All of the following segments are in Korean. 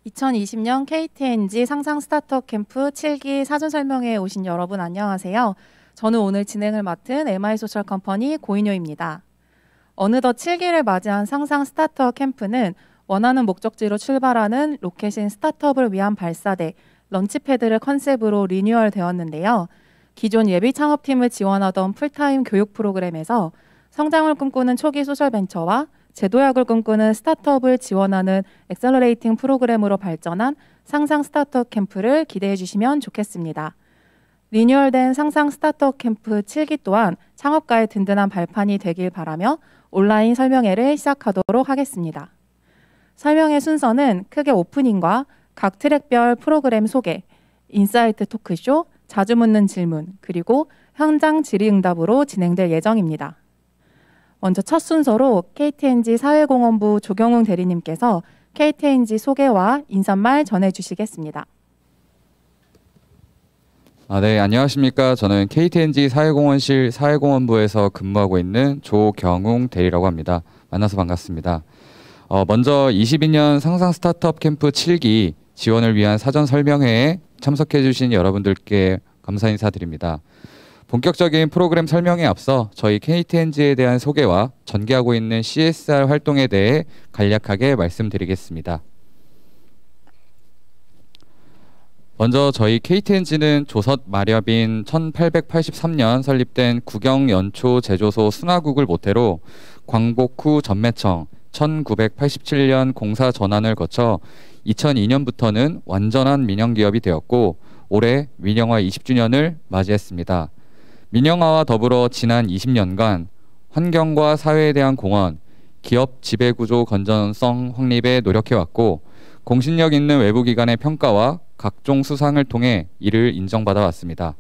2020년 KTNG 상상 스타트업 캠프 7기 사전 설명회에 오신 여러분 안녕하세요. 저는 오늘 진행을 맡은 MI소셜 컴퍼니 고인효입니다. 어느덧 7기를 맞이한 상상 스타트업 캠프는 원하는 목적지로 출발하는 로켓인 스타트업을 위한 발사대 런치패드를 컨셉으로 리뉴얼 되었는데요. 기존 예비 창업팀을 지원하던 풀타임 교육 프로그램에서 성장을 꿈꾸는 초기 소셜벤처와 제도약을 꿈꾸는 스타트업을 지원하는 엑셀러레이팅 프로그램으로 발전한 상상 스타트업 캠프를 기대해 주시면 좋겠습니다. 리뉴얼된 상상 스타트업 캠프 7기 또한 창업가의 든든한 발판이 되길 바라며 온라인 설명회를 시작하도록 하겠습니다. 설명회 순서는 크게 오프닝과 각 트랙별 프로그램 소개, 인사이트 토크쇼, 자주 묻는 질문, 그리고 현장 질의응답으로 진행될 예정입니다. 먼저 첫 순서로 KTNG 사회공헌부 조경웅 대리님께서 KTNG 소개와 인사말 전해주시겠습니다. 네, 안녕하십니까. 저는 KTNG 사회공헌실 사회공헌부에서 근무하고 있는 조경웅 대리라고 합니다. 만나서 반갑습니다. 먼저 22년 상상 스타트업 캠프 7기 지원을 위한 사전 설명회에 참석해 주신 여러분들께 감사 인사드립니다. 본격적인 프로그램 설명에 앞서 저희 KTNG에 대한 소개와 전개하고 있는 CSR 활동에 대해 간략하게 말씀드리겠습니다. 먼저 저희 KTNG는 조선 마렵인 1883년 설립된 국영연초 제조소 순화국을 모태로 광복 후 전매청, 1987년 공사 전환을 거쳐 2002년부터는 완전한 민영기업이 되었고 올해 민영화 20주년을 맞이했습니다. 민영화와 더불어 지난 20년간 환경과 사회에 대한 공헌, 기업 지배구조 건전성 확립에 노력해왔고 공신력 있는 외부기관의 평가와 각종 수상을 통해 이를 인정받아 왔습니다.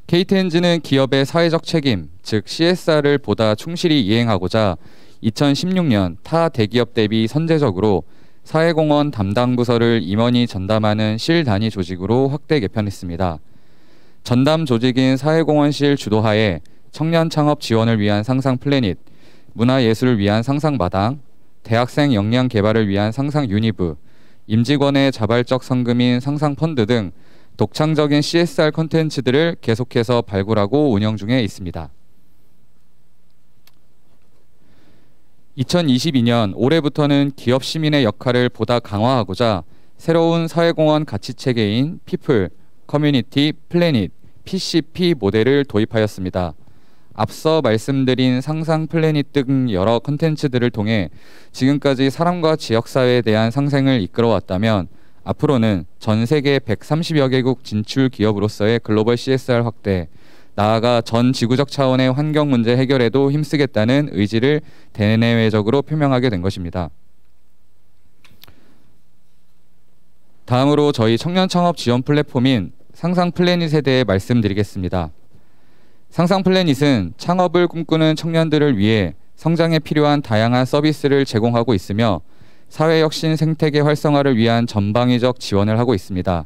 KTNG는 기업의 사회적 책임, 즉 CSR을 보다 충실히 이행하고자 2016년 타 대기업 대비 선제적으로 사회공헌 담당 부서를 임원이 전담하는 실 단위 조직으로 확대 개편했습니다. 전담 조직인 사회공헌실 주도하에 청년 창업 지원을 위한 상상 플래닛, 문화예술을 위한 상상 마당, 대학생 역량 개발을 위한 상상 유니브, 임직원의 자발적 성금인 상상 펀드 등 독창적인 CSR 콘텐츠들을 계속해서 발굴하고 운영 중에 있습니다. 2022년 올해부터는 기업 시민의 역할을 보다 강화하고자 새로운 사회공헌 가치체계인 피플, 커뮤니티, 플래닛, PCP 모델을 도입하였습니다. 앞서 말씀드린 상상 플래닛 등 여러 콘텐츠들을 통해 지금까지 사람과 지역사회에 대한 상생을 이끌어왔다면 앞으로는 전 세계 130여 개국 진출 기업으로서의 글로벌 CSR 확대, 나아가 전 지구적 차원의 환경 문제 해결에도 힘쓰겠다는 의지를 대내외적으로 표명하게 된 것입니다. 다음으로 저희 청년 창업 지원 플랫폼인 상상 플래닛에 대해 말씀드리겠습니다. 상상 플래닛은 창업을 꿈꾸는 청년들을 위해 성장에 필요한 다양한 서비스를 제공하고 있으며 사회혁신 생태계 활성화를 위한 전방위적 지원을 하고 있습니다.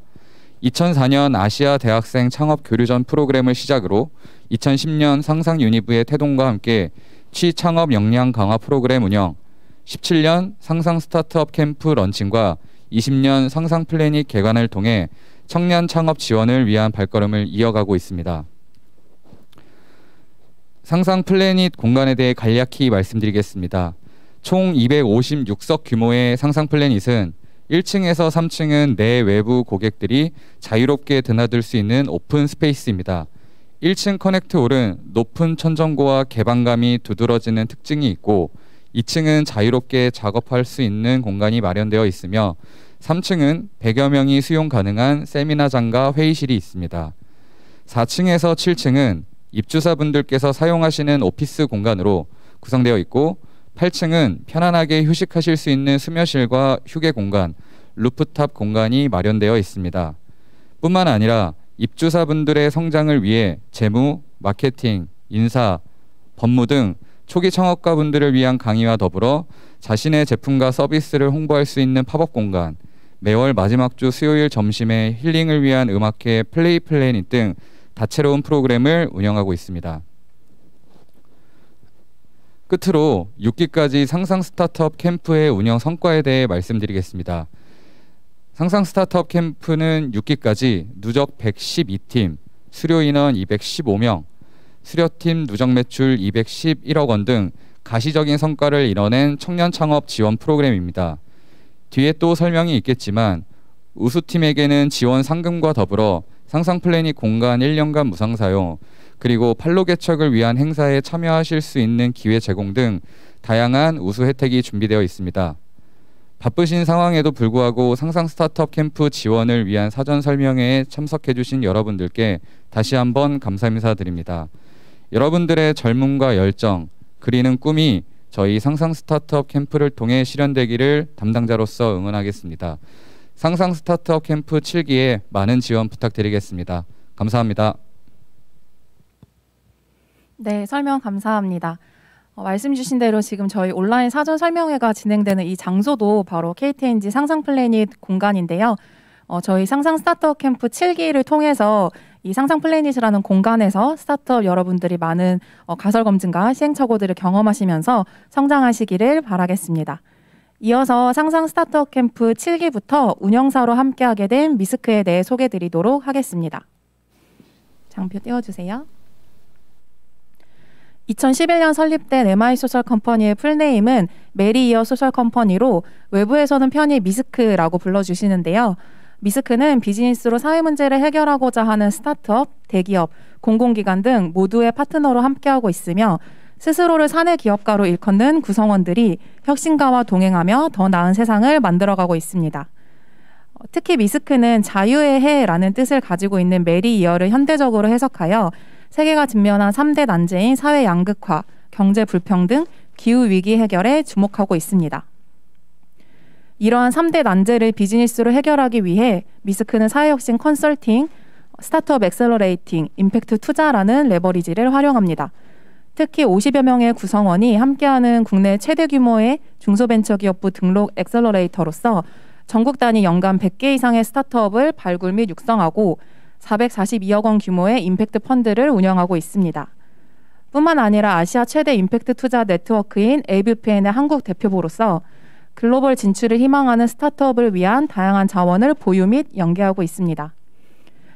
2004년 아시아 대학생 창업 교류전 프로그램을 시작으로 2010년 상상 유니브의 태동과 함께 취창업 역량 강화 프로그램 운영, 17년 상상 스타트업 캠프 런칭과 20년 상상 플래닛 개관을 통해 청년 창업 지원을 위한 발걸음을 이어가고 있습니다. 상상 플래닛 공간에 대해 간략히 말씀드리겠습니다. 총 256석 규모의 상상 플래닛은 1층에서 3층은 내외부 고객들이 자유롭게 드나들 수 있는 오픈 스페이스입니다. 1층 커넥트홀은 높은 천정고와 개방감이 두드러지는 특징이 있고 2층은 자유롭게 작업할 수 있는 공간이 마련되어 있으며 3층은 100여 명이 수용 가능한 세미나장과 회의실이 있습니다. 4층에서 7층은 입주사분들께서 사용하시는 오피스 공간으로 구성되어 있고 8층은 편안하게 휴식하실 수 있는 수면실과 휴게 공간, 루프탑 공간이 마련되어 있습니다. 뿐만 아니라 입주사분들의 성장을 위해 재무, 마케팅, 인사, 법무 등 초기 창업가분들을 위한 강의와 더불어 자신의 제품과 서비스를 홍보할 수 있는 팝업 공간, 매월 마지막 주 수요일 점심에 힐링을 위한 음악회 플레이 플래닛 등 다채로운 프로그램을 운영하고 있습니다. 끝으로 6기까지 상상 스타트업 캠프의 운영 성과에 대해 말씀드리겠습니다. 상상 스타트업 캠프는 6기까지 누적 112팀, 수료 인원 215명, 수료팀 누적 매출 211억 원 등 가시적인 성과를 이뤄낸 청년 창업 지원 프로그램입니다. 뒤에 또 설명이 있겠지만 우수팀에게는 지원 상금과 더불어 상상 플래닛 공간 1년간 무상 사용, 그리고 판로 개척을 위한 행사에 참여하실 수 있는 기회 제공 등 다양한 우수 혜택이 준비되어 있습니다. 바쁘신 상황에도 불구하고 상상 스타트업 캠프 지원을 위한 사전 설명회에 참석해 주신 여러분들께 다시 한번 감사 인사드립니다. 여러분들의 젊음과 열정, 그리는 꿈이 저희 상상 스타트업 캠프를 통해 실현되기를 담당자로서 응원하겠습니다. 상상 스타트업 캠프 7기에 많은 지원 부탁드리겠습니다. 감사합니다. 네, 설명 감사합니다. 말씀 주신 대로 지금 저희 온라인 사전 설명회가 진행되는 이 장소도 바로 KTNG 상상 플래닛 공간인데요. 저희 상상 스타트업 캠프 7기를 통해서 이 상상 플래닛이라는 공간에서 스타트업 여러분들이 많은 가설 검증과 시행착오들을 경험하시면서 성장하시기를 바라겠습니다. 이어서 상상 스타트업 캠프 7기부터 운영사로 함께하게 된 미스크에 대해 소개드리도록 하겠습니다. 장표 띄워주세요. 2011년 설립된 MI소셜컴퍼니의 풀네임은 메리이어 소셜컴퍼니로 외부에서는 편히 미스크라고 불러주시는데요. 미스크는 비즈니스로 사회 문제를 해결하고자 하는 스타트업, 대기업, 공공기관 등 모두의 파트너로 함께하고 있으며 스스로를 사내 기업가로 일컫는 구성원들이 혁신가와 동행하며 더 나은 세상을 만들어가고 있습니다. 특히 미스크는 자유의 해라는 뜻을 가지고 있는 메리이어를 현대적으로 해석하여 세계가 직면한 3대 난제인 사회 양극화, 경제 불평등, 기후위기 해결에 주목하고 있습니다. 이러한 3대 난제를 비즈니스로 해결하기 위해 미스크는 사회혁신 컨설팅, 스타트업 엑셀러레이팅, 임팩트 투자라는 레버리지를 활용합니다. 특히 50여 명의 구성원이 함께하는 국내 최대 규모의 중소벤처기업부 등록 엑셀러레이터로서 전국 단위 연간 100개 이상의 스타트업을 발굴 및 육성하고 442억 원 규모의 임팩트 펀드를 운영하고 있습니다. 뿐만 아니라 아시아 최대 임팩트 투자 네트워크인 ABPN의 한국 대표부로서 글로벌 진출을 희망하는 스타트업을 위한 다양한 자원을 보유 및 연계하고 있습니다.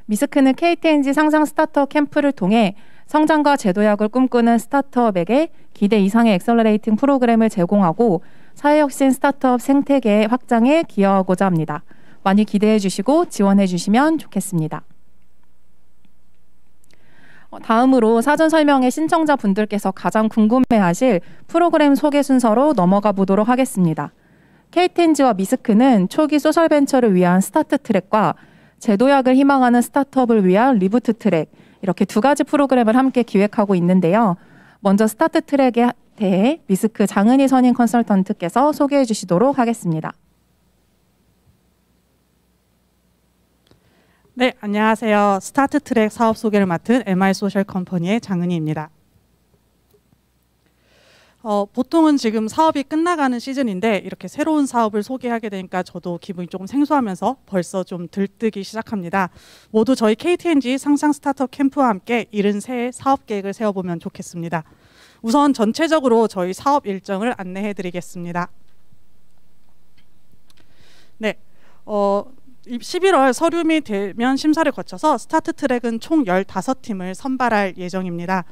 미스크는 KTNG 상상 스타트업 캠프를 통해 성장과 제도약을 꿈꾸는 스타트업에게 기대 이상의 엑셀러레이팅 프로그램을 제공하고 사회혁신 스타트업 생태계 확장에 기여하고자 합니다. 많이 기대해 주시고 지원해 주시면 좋겠습니다. 다음으로 사전 설명회 신청자분들께서 가장 궁금해하실 프로그램 소개 순서로 넘어가 보도록 하겠습니다. KTNG와 미스크는 초기 소셜벤처를 위한 스타트 트랙과 제도약을 희망하는 스타트업을 위한 리부트 트랙, 이렇게 두 가지 프로그램을 함께 기획하고 있는데요. 먼저 스타트 트랙에 대해 미스크 장은희 선임 컨설턴트께서 소개해 주시도록 하겠습니다. 네, 안녕하세요. 스타트 트랙 사업 소개를 맡은 MI소셜컴퍼니의 장은희입니다. 보통은 지금 사업이 끝나가는 시즌인데 이렇게 새로운 사업을 소개하게 되니까 저도 기분이 조금 생소하면서 벌써 좀 들뜨기 시작합니다. 모두 저희 KTNG 상상 스타트업 캠프와 함께 이른 새해 사업 계획을 세워보면 좋겠습니다. 우선 전체적으로 저희 사업 일정을 안내해 드리겠습니다. 네, 11월 서류 및 대면 심사를 거쳐서 스타트 트랙은 총 15팀을 선발할 예정입니다.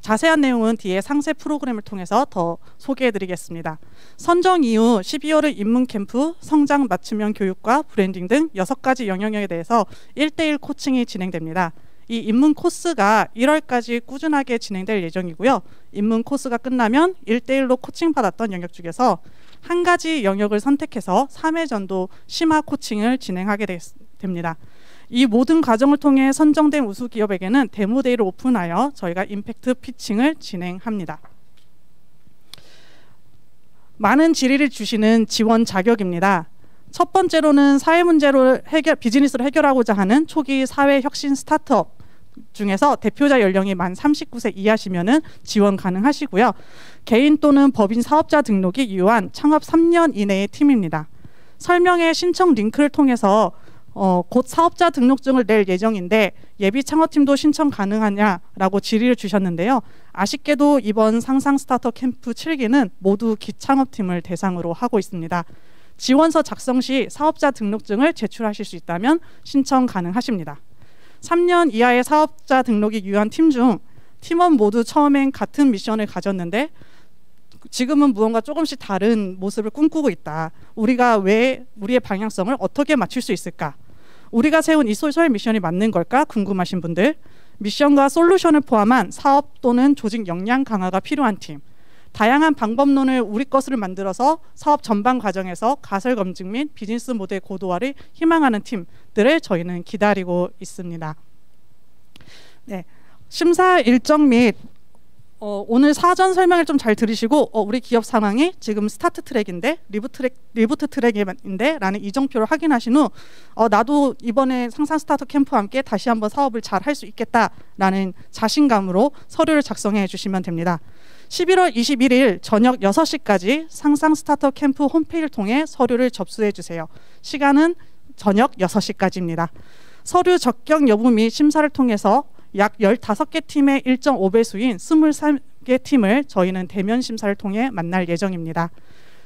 자세한 내용은 뒤에 상세 프로그램을 통해서 더 소개해드리겠습니다. 선정 이후 12월의 입문 캠프, 성장 맞춤형 교육과 브랜딩 등 6가지 영역에 대해서 1:1 코칭이 진행됩니다. 이 입문 코스가 1월까지 꾸준하게 진행될 예정이고요. 입문 코스가 끝나면 1:1로 코칭받았던 영역 중에서 한 가지 영역을 선택해서 3회 전도 심화 코칭을 진행하게 됩니다. 이 모든 과정을 통해 선정된 우수 기업에게는 데모데이를 오픈하여 저희가 임팩트 피칭을 진행합니다. 많은 질의를 주시는 지원 자격입니다. 첫 번째로는 사회 문제로 비즈니스를 해결하고자 하는 초기 사회 혁신 스타트업 중에서 대표자 연령이 만 39세 이하시면은 지원 가능하시고요. 개인 또는 법인 사업자 등록이 유효한 창업 3년 이내의 팀입니다. 설명회 신청 링크를 통해서 곧 사업자 등록증을 낼 예정인데 예비 창업팀도 신청 가능하냐라고 질의를 주셨는데요. 아쉽게도 이번 상상 스타트업 캠프 7기는 모두 기창업팀을 대상으로 하고 있습니다. 지원서 작성 시 사업자 등록증을 제출하실 수 있다면 신청 가능하십니다. 3년 이하의 사업자 등록이 유효한 팀 중 팀원 모두 처음엔 같은 미션을 가졌는데 지금은 무언가 조금씩 다른 모습을 꿈꾸고 있다. 우리가 왜 우리의 방향성을 어떻게 맞출 수 있을까? 우리가 세운 이 소셜 미션이 맞는 걸까 궁금하신 분들, 미션과 솔루션을 포함한 사업 또는 조직 역량 강화가 필요한 팀, 다양한 방법론을 우리 것으로 만들어서 사업 전반 과정에서 가설 검증 및 비즈니스 모델 고도화를 희망하는 팀들을 저희는 기다리고 있습니다. 네, 심사 일정 및 오늘 사전 설명을 좀 잘 들으시고 우리 기업 상황이 지금 스타트 트랙인데 리부트 트랙인데 라는 이정표를 확인하신 후 나도 이번에 상상 스타트업 캠프와 함께 다시 한번 사업을 잘 할 수 있겠다라는 자신감으로 서류를 작성해 주시면 됩니다. 11월 21일 저녁 6시까지 상상 스타트업 캠프 홈페이지를 통해 서류를 접수해 주세요. 시간은 저녁 6시까지입니다. 서류 적격 여부 및 심사를 통해서 약 15개 팀의 1.5배수인 23개 팀을 저희는 대면 심사를 통해 만날 예정입니다.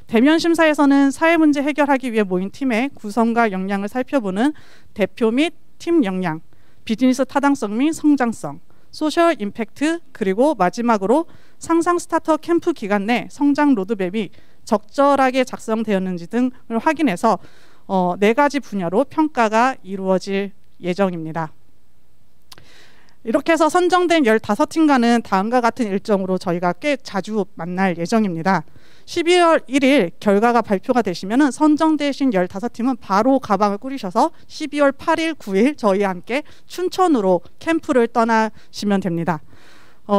대면 심사에서는 사회 문제 해결하기 위해 모인 팀의 구성과 역량을 살펴보는 대표 및 팀 역량, 비즈니스 타당성 및 성장성, 소셜 임팩트, 그리고 마지막으로 상상 스타트업 캠프 기간 내 성장 로드맵이 적절하게 작성되었는지 등을 확인해서 4가지 분야로 평가가 이루어질 예정입니다. 이렇게 해서 선정된 15팀과는 다음과 같은 일정으로 저희가 꽤 자주 만날 예정입니다. 12월 1일 결과가 발표가 되시면 선정되신 15팀은 바로 가방을 꾸리셔서 12월 8일, 9일 저희와 함께 춘천으로 캠프를 떠나시면 됩니다.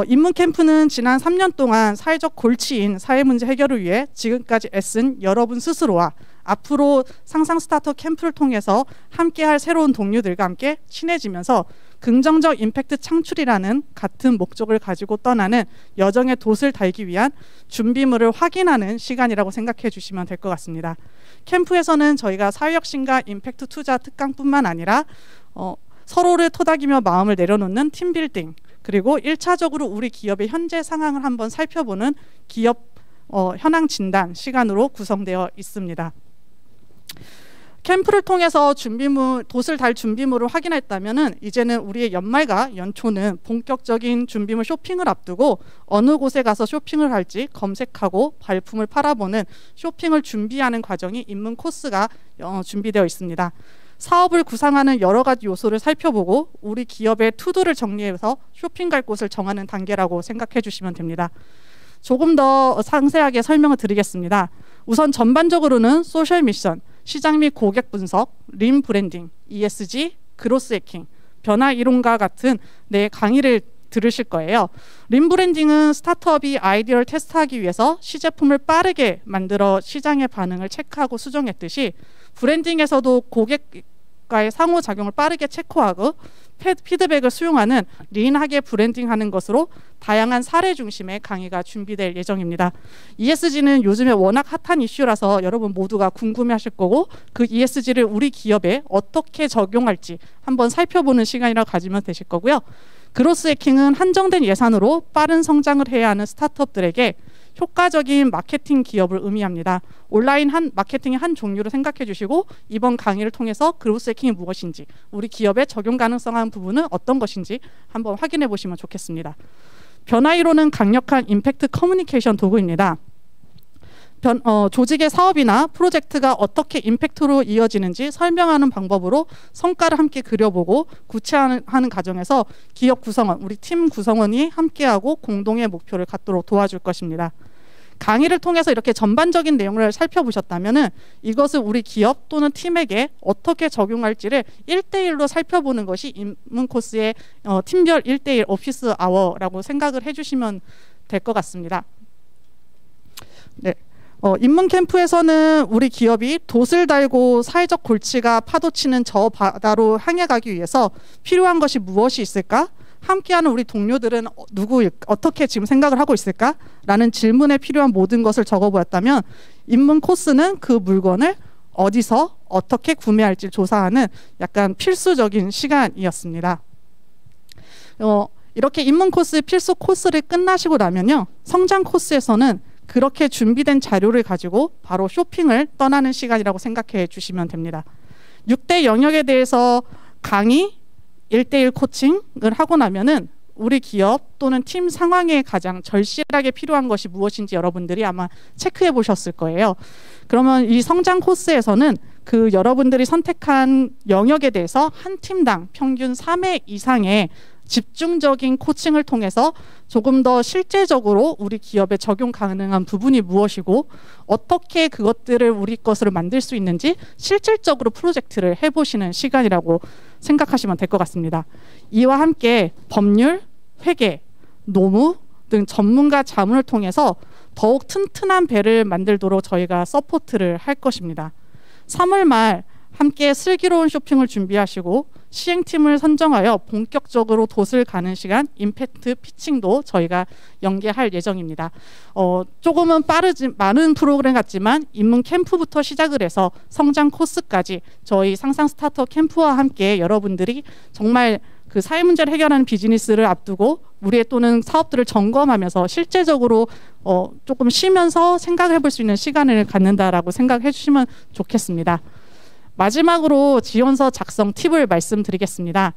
인문 캠프는 지난 3년 동안 사회적 골치인 사회문제 해결을 위해 지금까지 애쓴 여러분 스스로와 앞으로 상상 스타트업 캠프를 통해서 함께할 새로운 동료들과 함께 친해지면서 긍정적 임팩트 창출이라는 같은 목적을 가지고 떠나는 여정의 돛을 달기 위한 준비물을 확인하는 시간이라고 생각해 주시면 될 것 같습니다. 캠프에서는 저희가 사회혁신과 임팩트 투자 특강뿐만 아니라 서로를 토닥이며 마음을 내려놓는 팀빌딩, 그리고 1차적으로 우리 기업의 현재 상황을 한번 살펴보는 기업 현황 진단 시간으로 구성되어 있습니다. 캠프를 통해서 돛을 달 준비물을 확인했다면 이제는 우리의 연말과 연초는 본격적인 준비물 쇼핑을 앞두고 어느 곳에 가서 쇼핑을 할지 검색하고 발품을 팔아보는 쇼핑을 준비하는 과정이 입문 코스가 준비되어 있습니다. 사업을 구상하는 여러 가지 요소를 살펴보고 우리 기업의 투두를 정리해서 쇼핑 갈 곳을 정하는 단계라고 생각해 주시면 됩니다. 조금 더 상세하게 설명을 드리겠습니다. 우선 전반적으로는 소셜 미션, 시장 및 고객 분석, 린 브랜딩, ESG, 그로스 해킹, 변화 이론과 같은 강의를 들으실 거예요. 린 브랜딩은 스타트업이 아이디어를 테스트하기 위해서 시제품을 빠르게 만들어 시장의 반응을 체크하고 수정했듯이 브랜딩에서도 고객과의 상호작용을 빠르게 체크하고 피드백을 수용하는 린하게 브랜딩하는 것으로 다양한 사례 중심의 강의가 준비될 예정입니다. ESG는 요즘에 워낙 핫한 이슈라서 여러분 모두가 궁금해하실 거고 그 ESG를 우리 기업에 어떻게 적용할지 한번 살펴보는 시간이라고 가지면 되실 거고요. 그로스 해킹은 한정된 예산으로 빠른 성장을 해야 하는 스타트업들에게 효과적인 마케팅 기업을 의미합니다. 온라인 마케팅의 한 종류로 생각해 주시고 이번 강의를 통해서 그로스 해킹이 무엇인지 우리 기업에 적용 가능성한 부분은 어떤 것인지 한번 확인해 보시면 좋겠습니다. 변화 이론은 강력한 임팩트 커뮤니케이션 도구입니다. 조직의 사업이나 프로젝트가 어떻게 임팩트로 이어지는지 설명하는 방법으로 성과를 함께 그려보고 구체화하는 과정에서 기업 구성원, 우리 팀 구성원이 함께하고 공동의 목표를 갖도록 도와줄 것입니다. 강의를 통해서 이렇게 전반적인 내용을 살펴보셨다면 이것을 우리 기업 또는 팀에게 어떻게 적용할지를 1대1로 살펴보는 것이 입문 코스의 팀별 1대1 오피스 아워라고 생각을 해주시면 될 것 같습니다. 네. 입문 캠프에서는 우리 기업이 돛을 달고 사회적 골치가 파도치는 저 바다로 향해 가기 위해서 필요한 것이 무엇이 있을까? 함께하는 우리 동료들은 어떻게 지금 생각을 하고 있을까? 라는 질문에 필요한 모든 것을 적어보았다면 입문 코스는 그 물건을 어디서 어떻게 구매할지 조사하는 약간 필수적인 시간이었습니다. 이렇게 입문 코스 필수 코스를 끝나시고 나면요, 성장 코스에서는 그렇게 준비된 자료를 가지고 바로 쇼핑을 떠나는 시간이라고 생각해 주시면 됩니다. 6대 영역에 대해서 강의, 1대1 코칭을 하고 나면은 우리 기업 또는 팀 상황에 가장 절실하게 필요한 것이 무엇인지 여러분들이 아마 체크해 보셨을 거예요. 그러면 이 성장 코스에서는 그 여러분들이 선택한 영역에 대해서 한 팀당 평균 3회 이상의 집중적인 코칭을 통해서 조금 더 실제적으로 우리 기업에 적용 가능한 부분이 무엇이고 어떻게 그것들을 우리 것으로 만들 수 있는지 실질적으로 프로젝트를 해보시는 시간이라고 생각하시면 될 것 같습니다. 이와 함께 법률, 회계, 노무 등 전문가 자문을 통해서 더욱 튼튼한 배를 만들도록 저희가 서포트를 할 것입니다. 3월 말 함께 슬기로운 쇼핑을 준비하시고 시행팀을 선정하여 본격적으로 돛을 가는 시간 임팩트 피칭도 저희가 연계할 예정입니다. 조금은 많은 프로그램 같지만 입문 캠프부터 시작을 해서 성장 코스까지 저희 상상 스타트업 캠프와 함께 여러분들이 정말 그 사회 문제를 해결하는 비즈니스를 앞두고 우리의 또는 사업들을 점검하면서 실제적으로 조금 쉬면서 생각해 볼 수 있는 시간을 갖는다라고 생각해 주시면 좋겠습니다. 마지막으로 지원서 작성 팁을 말씀드리겠습니다.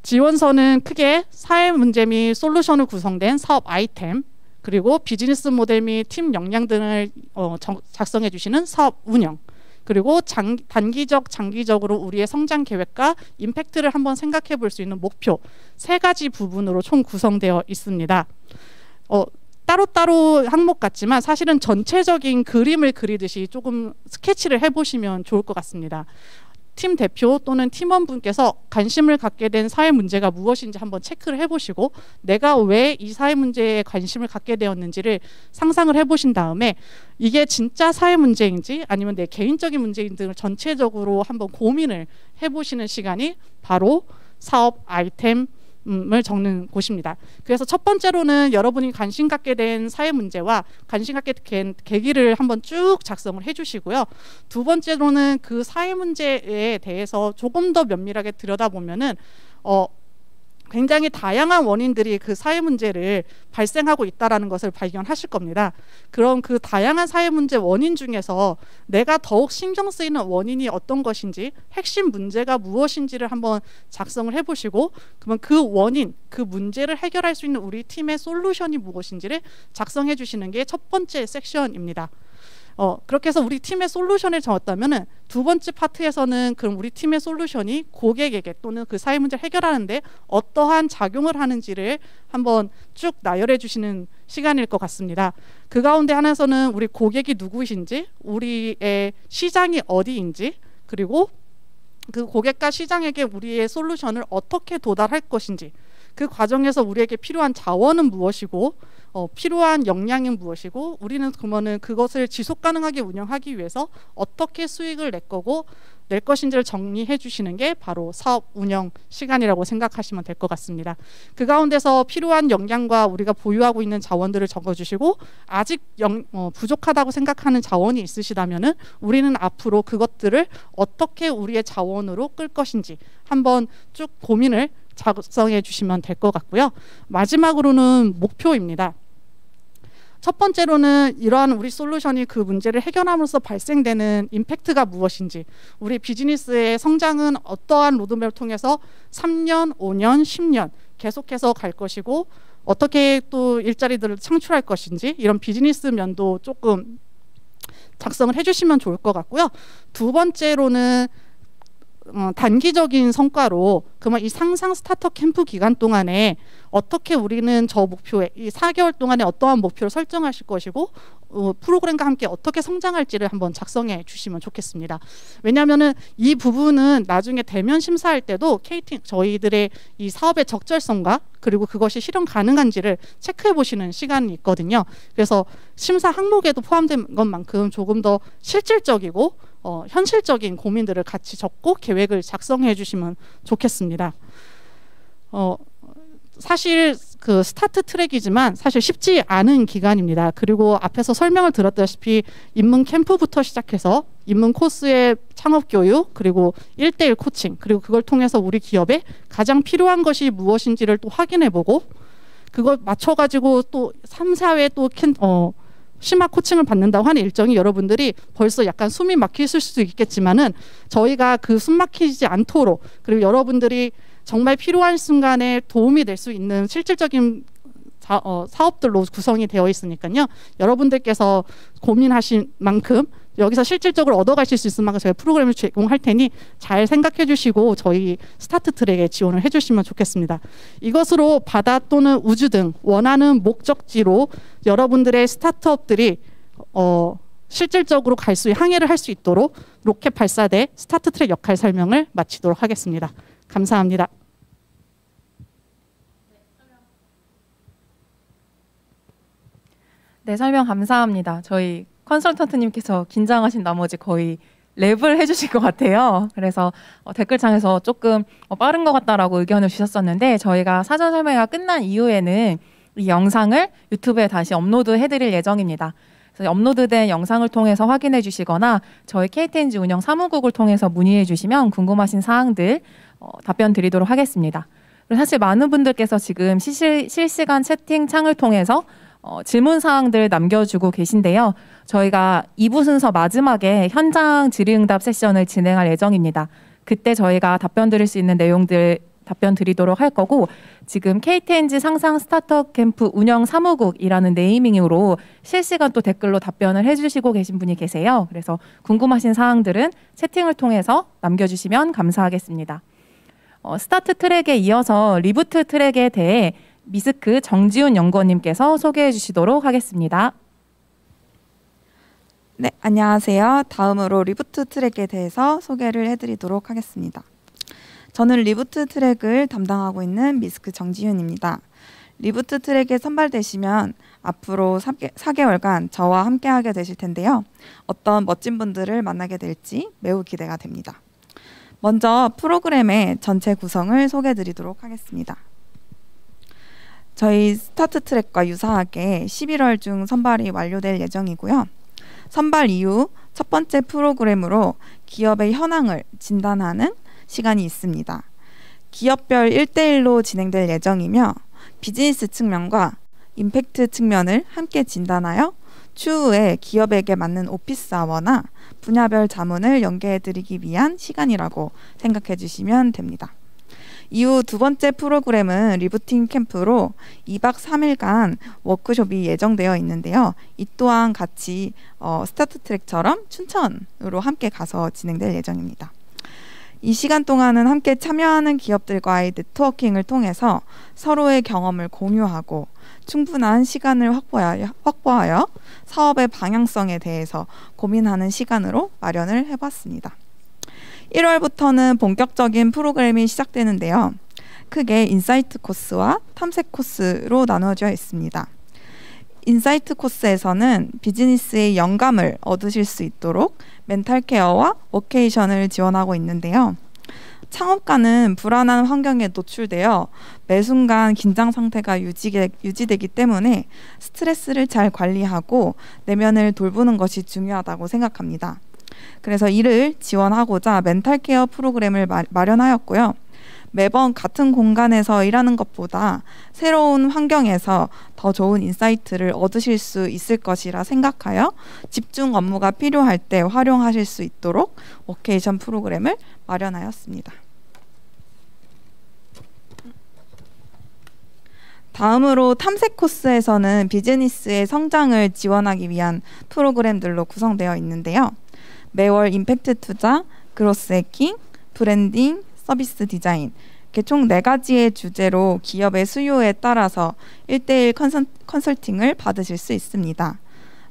지원서는 크게 사회 문제 및 솔루션을 구성된 사업 아이템, 그리고 비즈니스 모델 및 팀 역량 등을 작성해 주시는 사업 운영, 그리고 단기적, 장기적으로 우리의 성장 계획과 임팩트를 한번 생각해 볼 수 있는 목표 3가지 부분으로 총 구성되어 있습니다. 따로따로 항목 같지만 사실은 전체적인 그림을 그리듯이 조금 스케치를 해보시면 좋을 것 같습니다. 팀 대표 또는 팀원분께서 관심을 갖게 된 사회 문제가 무엇인지 한번 체크를 해보시고 내가 왜 이 사회 문제에 관심을 갖게 되었는지를 상상을 해보신 다음에 이게 진짜 사회 문제인지 아니면 내 개인적인 문제인 등을 전체적으로 한번 고민을 해보시는 시간이 바로 사업 아이템 을 적는 곳입니다. 그래서 첫 번째로는 여러분이 관심 갖게 된 사회 문제와 관심 갖게 된 계기를 한번 쭉 작성을 해주시고요. 두 번째로는 그 사회 문제에 대해서 조금 더 면밀하게 들여다보면은 굉장히 다양한 원인들이 그 사회 문제를 발생하고 있다는 것을 발견하실 겁니다. 그럼 그 다양한 사회 문제 원인 중에서 내가 더욱 신경 쓰이는 원인이 어떤 것인지 핵심 문제가 무엇인지를 한번 작성을 해보시고 그러면 그 원인, 그 문제를 해결할 수 있는 우리 팀의 솔루션이 무엇인지를 작성해 주시는 게 첫 번째 섹션입니다. 그렇게 해서 우리 팀의 솔루션을 정했다면은 두 번째 파트에서는 그럼 우리 팀의 솔루션이 고객에게 또는 그 사회 문제를 해결하는데 어떠한 작용을 하는지를 한번 쭉 나열해 주시는 시간일 것 같습니다. 그 가운데 하나에서는 우리 고객이 누구이신지, 우리의 시장이 어디인지, 그리고 그 고객과 시장에게 우리의 솔루션을 어떻게 도달할 것인지, 그 과정에서 우리에게 필요한 자원은 무엇이고 필요한 역량은 무엇이고 우리는 그러면은 그것을 지속 가능하게 운영하기 위해서 어떻게 수익을 낼 것인지를 정리해 주시는 게 바로 사업 운영 시간이라고 생각하시면 될 것 같습니다. 그 가운데서 필요한 역량과 우리가 보유하고 있는 자원들을 적어주시고 아직 부족하다고 생각하는 자원이 있으시다면은 우리는 앞으로 그것들을 어떻게 우리의 자원으로 끌 것인지 한번 쭉 고민을 작성해 주시면 될 것 같고요. 마지막으로는 목표입니다. 첫 번째로는 이러한 우리 솔루션이 그 문제를 해결함으로써 발생되는 임팩트가 무엇인지, 우리 비즈니스의 성장은 어떠한 로드맵을 통해서 3년, 5년, 10년 계속해서 갈 것이고 어떻게 또 일자리들을 창출할 것인지 이런 비즈니스 면도 조금 작성을 해주시면 좋을 것 같고요. 두 번째로는 단기적인 성과로 그러면 이 상상 스타트업 캠프 기간 동안에 어떻게 우리는 저 목표에 이 4개월 동안에 어떠한 목표를 설정하실 것이고 프로그램과 함께 어떻게 성장할지를 한번 작성해 주시면 좋겠습니다. 왜냐하면은 이 부분은 나중에 대면 심사할 때도 저희들의 이 사업의 적절성과 그리고 그것이 실현 가능한지를 체크해 보시는 시간이 있거든요. 그래서 심사 항목에도 포함된 것만큼 조금 더 실질적이고 현실적인 고민들을 같이 적고 계획을 작성해 주시면 좋겠습니다. 사실 그 스타트 트랙이지만 사실 쉽지 않은 기간입니다. 그리고 앞에서 설명을 들었다시피 입문 캠프부터 시작해서 입문 코스의 창업 교육, 그리고 1대1 코칭, 그리고 그걸 통해서 우리 기업에 가장 필요한 것이 무엇인지를 또 확인해보고 그걸 맞춰가지고 또 3, 4회 또 심화 코칭을 받는다고 하는 일정이 여러분들이 벌써 약간 숨이 막히실 수도 있겠지만은 저희가 그 숨 막히지 않도록, 그리고 여러분들이 정말 필요한 순간에 도움이 될 수 있는 실질적인 사업들로 구성이 되어 있으니까요. 여러분들께서 고민하신 만큼 여기서 실질적으로 얻어가실 수 있을 만큼 저희 프로그램을 제공할 테니 잘 생각해 주시고 저희 스타트 트랙에 지원을 해주시면 좋겠습니다. 이것으로 바다 또는 우주 등 원하는 목적지로 여러분들의 스타트업들이 실질적으로 항해를 할 수 있도록 로켓 발사대 스타트 트랙 역할 설명을 마치도록 하겠습니다. 감사합니다. 네, 설명 감사합니다. 저희 컨설턴트님께서 긴장하신 나머지 거의 랩을 해주실 것 같아요. 그래서 댓글창에서 조금 빠른 것 같다라고 의견을 주셨었는데 저희가 사전 설명회가 끝난 이후에는 이 영상을 유튜브에 다시 업로드해드릴 예정입니다. 그래서 업로드된 영상을 통해서 확인해 주시거나 저희 KTNG 운영 사무국을 통해서 문의해 주시면 궁금하신 사항들 답변 드리도록 하겠습니다. 그리고 사실 많은 분들께서 지금 실시간 채팅창을 통해서 질문 사항들 남겨주고 계신데요. 저희가 2부 순서 마지막에 현장 질의응답 세션을 진행할 예정입니다. 그때 저희가 답변 드릴 수 있는 내용들 답변 드리도록 할 거고, 지금 KTNG 상상 스타트업 캠프 운영 사무국이라는 네이밍으로 실시간 또 댓글로 답변을 해주시고 계신 분이 계세요. 그래서 궁금하신 사항들은 채팅을 통해서 남겨주시면 감사하겠습니다. 스타트 트랙에 이어서 리부트 트랙에 대해 미스크 정지훈 연구원님께서 소개해 주시도록 하겠습니다. 네, 안녕하세요. 다음으로 리부트 트랙에 대해서 소개를 해드리도록 하겠습니다. 저는 리부트 트랙을 담당하고 있는 미스크 정지훈입니다. 리부트 트랙에 선발되시면 앞으로 4개월간 저와 함께하게 되실 텐데요. 어떤 멋진 분들을 만나게 될지 매우 기대가 됩니다. 먼저 프로그램의 전체 구성을 소개해드리도록 하겠습니다. 저희 스타트 트랙과 유사하게 11월 중 선발이 완료될 예정이고요. 선발 이후 첫 번째 프로그램으로 기업의 현황을 진단하는 시간이 있습니다. 기업별 1대1로 진행될 예정이며 비즈니스 측면과 임팩트 측면을 함께 진단하여 추후에 기업에게 맞는 오피스 아워나 분야별 자문을 연계해드리기 위한 시간이라고 생각해 주시면 됩니다. 이후 두 번째 프로그램은 리부팅 캠프로 2박 3일간 워크숍이 예정되어 있는데요. 이 또한 같이 스타트 트랙처럼 춘천으로 함께 가서 진행될 예정입니다. 이 시간 동안은 함께 참여하는 기업들과의 네트워킹을 통해서 서로의 경험을 공유하고 충분한 시간을 확보하여 사업의 방향성에 대해서 고민하는 시간으로 마련을 해봤습니다. 1월부터는 본격적인 프로그램이 시작되는데요. 크게 인사이트 코스와 탐색 코스로 나누어져 있습니다. 인사이트 코스에서는 비즈니스의 영감을 얻으실 수 있도록 멘탈 케어와 워케이션을 지원하고 있는데요. 창업가는 불안한 환경에 노출되어 매 순간 긴장 상태가 유지되기 때문에 스트레스를 잘 관리하고 내면을 돌보는 것이 중요하다고 생각합니다. 그래서 이를 지원하고자 멘탈 케어 프로그램을 마련하였고요. 매번 같은 공간에서 일하는 것보다 새로운 환경에서 더 좋은 인사이트를 얻으실 수 있을 것이라 생각하여 집중 업무가 필요할 때 활용하실 수 있도록 워케이션 프로그램을 마련하였습니다. 다음으로 탐색 코스에서는 비즈니스의 성장을 지원하기 위한 프로그램들로 구성되어 있는데요. 매월 임팩트 투자, 그로스 해킹, 브랜딩, 서비스 디자인, 이렇게 총 4가지의 주제로 기업의 수요에 따라서 1대1 컨설팅을 받으실 수 있습니다.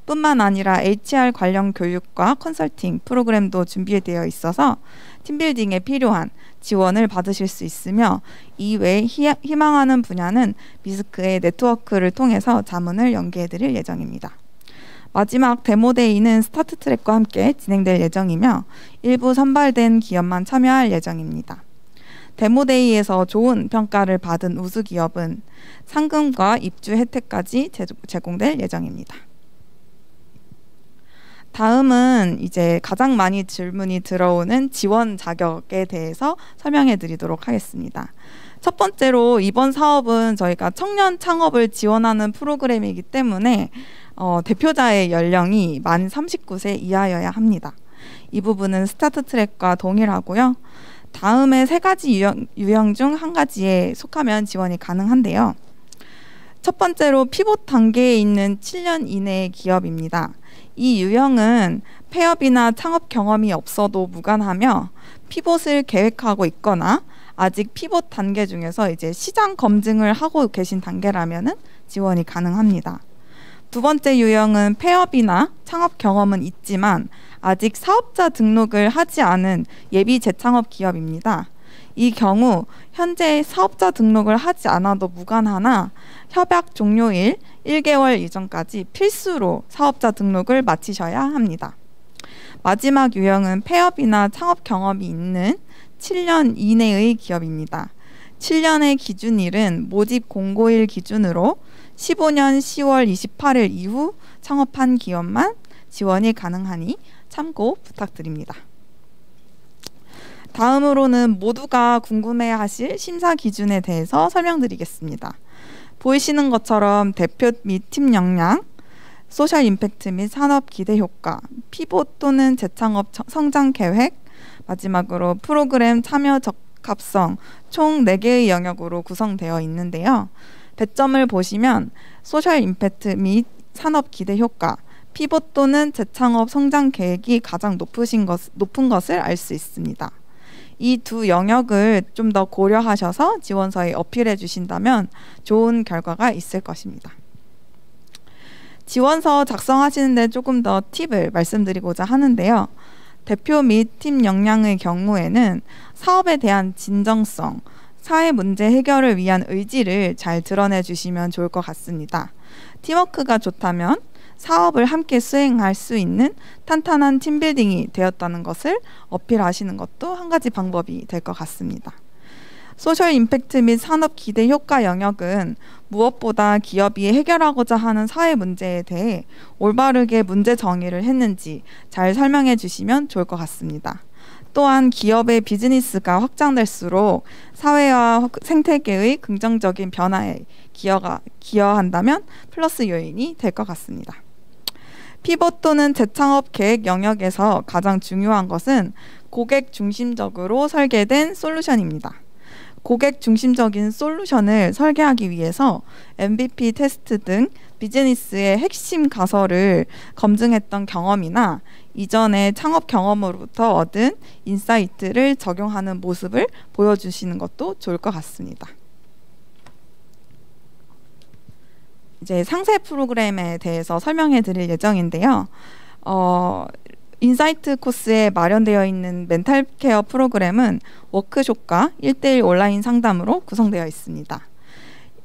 뿐만 아니라 HR 관련 교육과 컨설팅 프로그램도 준비되어 있어서 팀빌딩에 필요한 지원을 받으실 수 있으며 이외에 희망하는 분야는 미스크의 네트워크를 통해서 자문을 연계해드릴 예정입니다. 마지막 데모데이는 스타트 트랙과 함께 진행될 예정이며 일부 선발된 기업만 참여할 예정입니다. 데모데이에서 좋은 평가를 받은 우수 기업은 상금과 입주 혜택까지 제공될 예정입니다. 다음은 이제 가장 많이 질문이 들어오는 지원 자격에 대해서 설명해 드리도록 하겠습니다. 첫 번째로 이번 사업은 저희가 청년 창업을 지원하는 프로그램이기 때문에 대표자의 연령이 만 39세 이하여야 합니다. 이 부분은 스타트 트랙과 동일하고요. 다음에 3가지 유형 중 한 가지에 속하면 지원이 가능한데요. 첫 번째로 피봇 단계에 있는 7년 이내의 기업입니다. 이 유형은 폐업이나 창업 경험이 없어도 무관하며 피봇을 계획하고 있거나 아직 피봇 단계 중에서 이제 시장 검증을 하고 계신 단계라면은 지원이 가능합니다. 두 번째 유형은 폐업이나 창업 경험은 있지만 아직 사업자 등록을 하지 않은 예비 재창업 기업입니다. 이 경우 현재 사업자 등록을 하지 않아도 무관하나 협약 종료일 1개월 이전까지 필수로 사업자 등록을 마치셔야 합니다. 마지막 유형은 폐업이나 창업 경험이 있는 7년 이내의 기업입니다. 7년의 기준일은 모집 공고일 기준으로 15년 10월 28일 이후 창업한 기업만 지원이 가능하니 참고 부탁드립니다. 다음으로는 모두가 궁금해하실 심사 기준에 대해서 설명드리겠습니다. 보이시는 것처럼 대표 및 팀 역량, 소셜 임팩트 및 산업 기대 효과, 피봇 또는 재창업 성장 계획, 마지막으로 프로그램 참여 적합성 총 4개의 영역으로 구성되어 있는데요. 배점을 보시면 소셜 임팩트 및 산업 기대 효과, 피봇 또는 재창업 성장 계획이 가장 높은 것을 알 수 있습니다. 이 두 영역을 좀 더 고려하셔서 지원서에 어필해 주신다면 좋은 결과가 있을 것입니다. 지원서 작성하시는 데 조금 더 팁을 말씀드리고자 하는데요. 대표 및 팀 역량의 경우에는 사업에 대한 진정성, 사회 문제 해결을 위한 의지를 잘 드러내 주시면 좋을 것 같습니다. 팀워크가 좋다면 사업을 함께 수행할 수 있는 탄탄한 팀빌딩이 되었다는 것을 어필하시는 것도 한 가지 방법이 될 것 같습니다. 소셜 임팩트 및 산업 기대 효과 영역은 무엇보다 기업이 해결하고자 하는 사회 문제에 대해 올바르게 문제 정의를 했는지 잘 설명해 주시면 좋을 것 같습니다. 또한 기업의 비즈니스가 확장될수록 사회와 생태계의 긍정적인 변화에 기여한다면 플러스 요인이 될 것 같습니다. 피봇 또는 재창업 계획 영역에서 가장 중요한 것은 고객 중심적으로 설계된 솔루션입니다. 고객 중심적인 솔루션을 설계하기 위해서 MVP 테스트 등 비즈니스의 핵심 가설을 검증했던 경험이나 이전의 창업 경험으로부터 얻은 인사이트를 적용하는 모습을 보여주시는 것도 좋을 것 같습니다. 이제 상세 프로그램에 대해서 설명해 드릴 예정인데요. 인사이트 코스에 마련되어 있는 멘탈 케어 프로그램은 워크숍과 1:1 온라인 상담으로 구성되어 있습니다.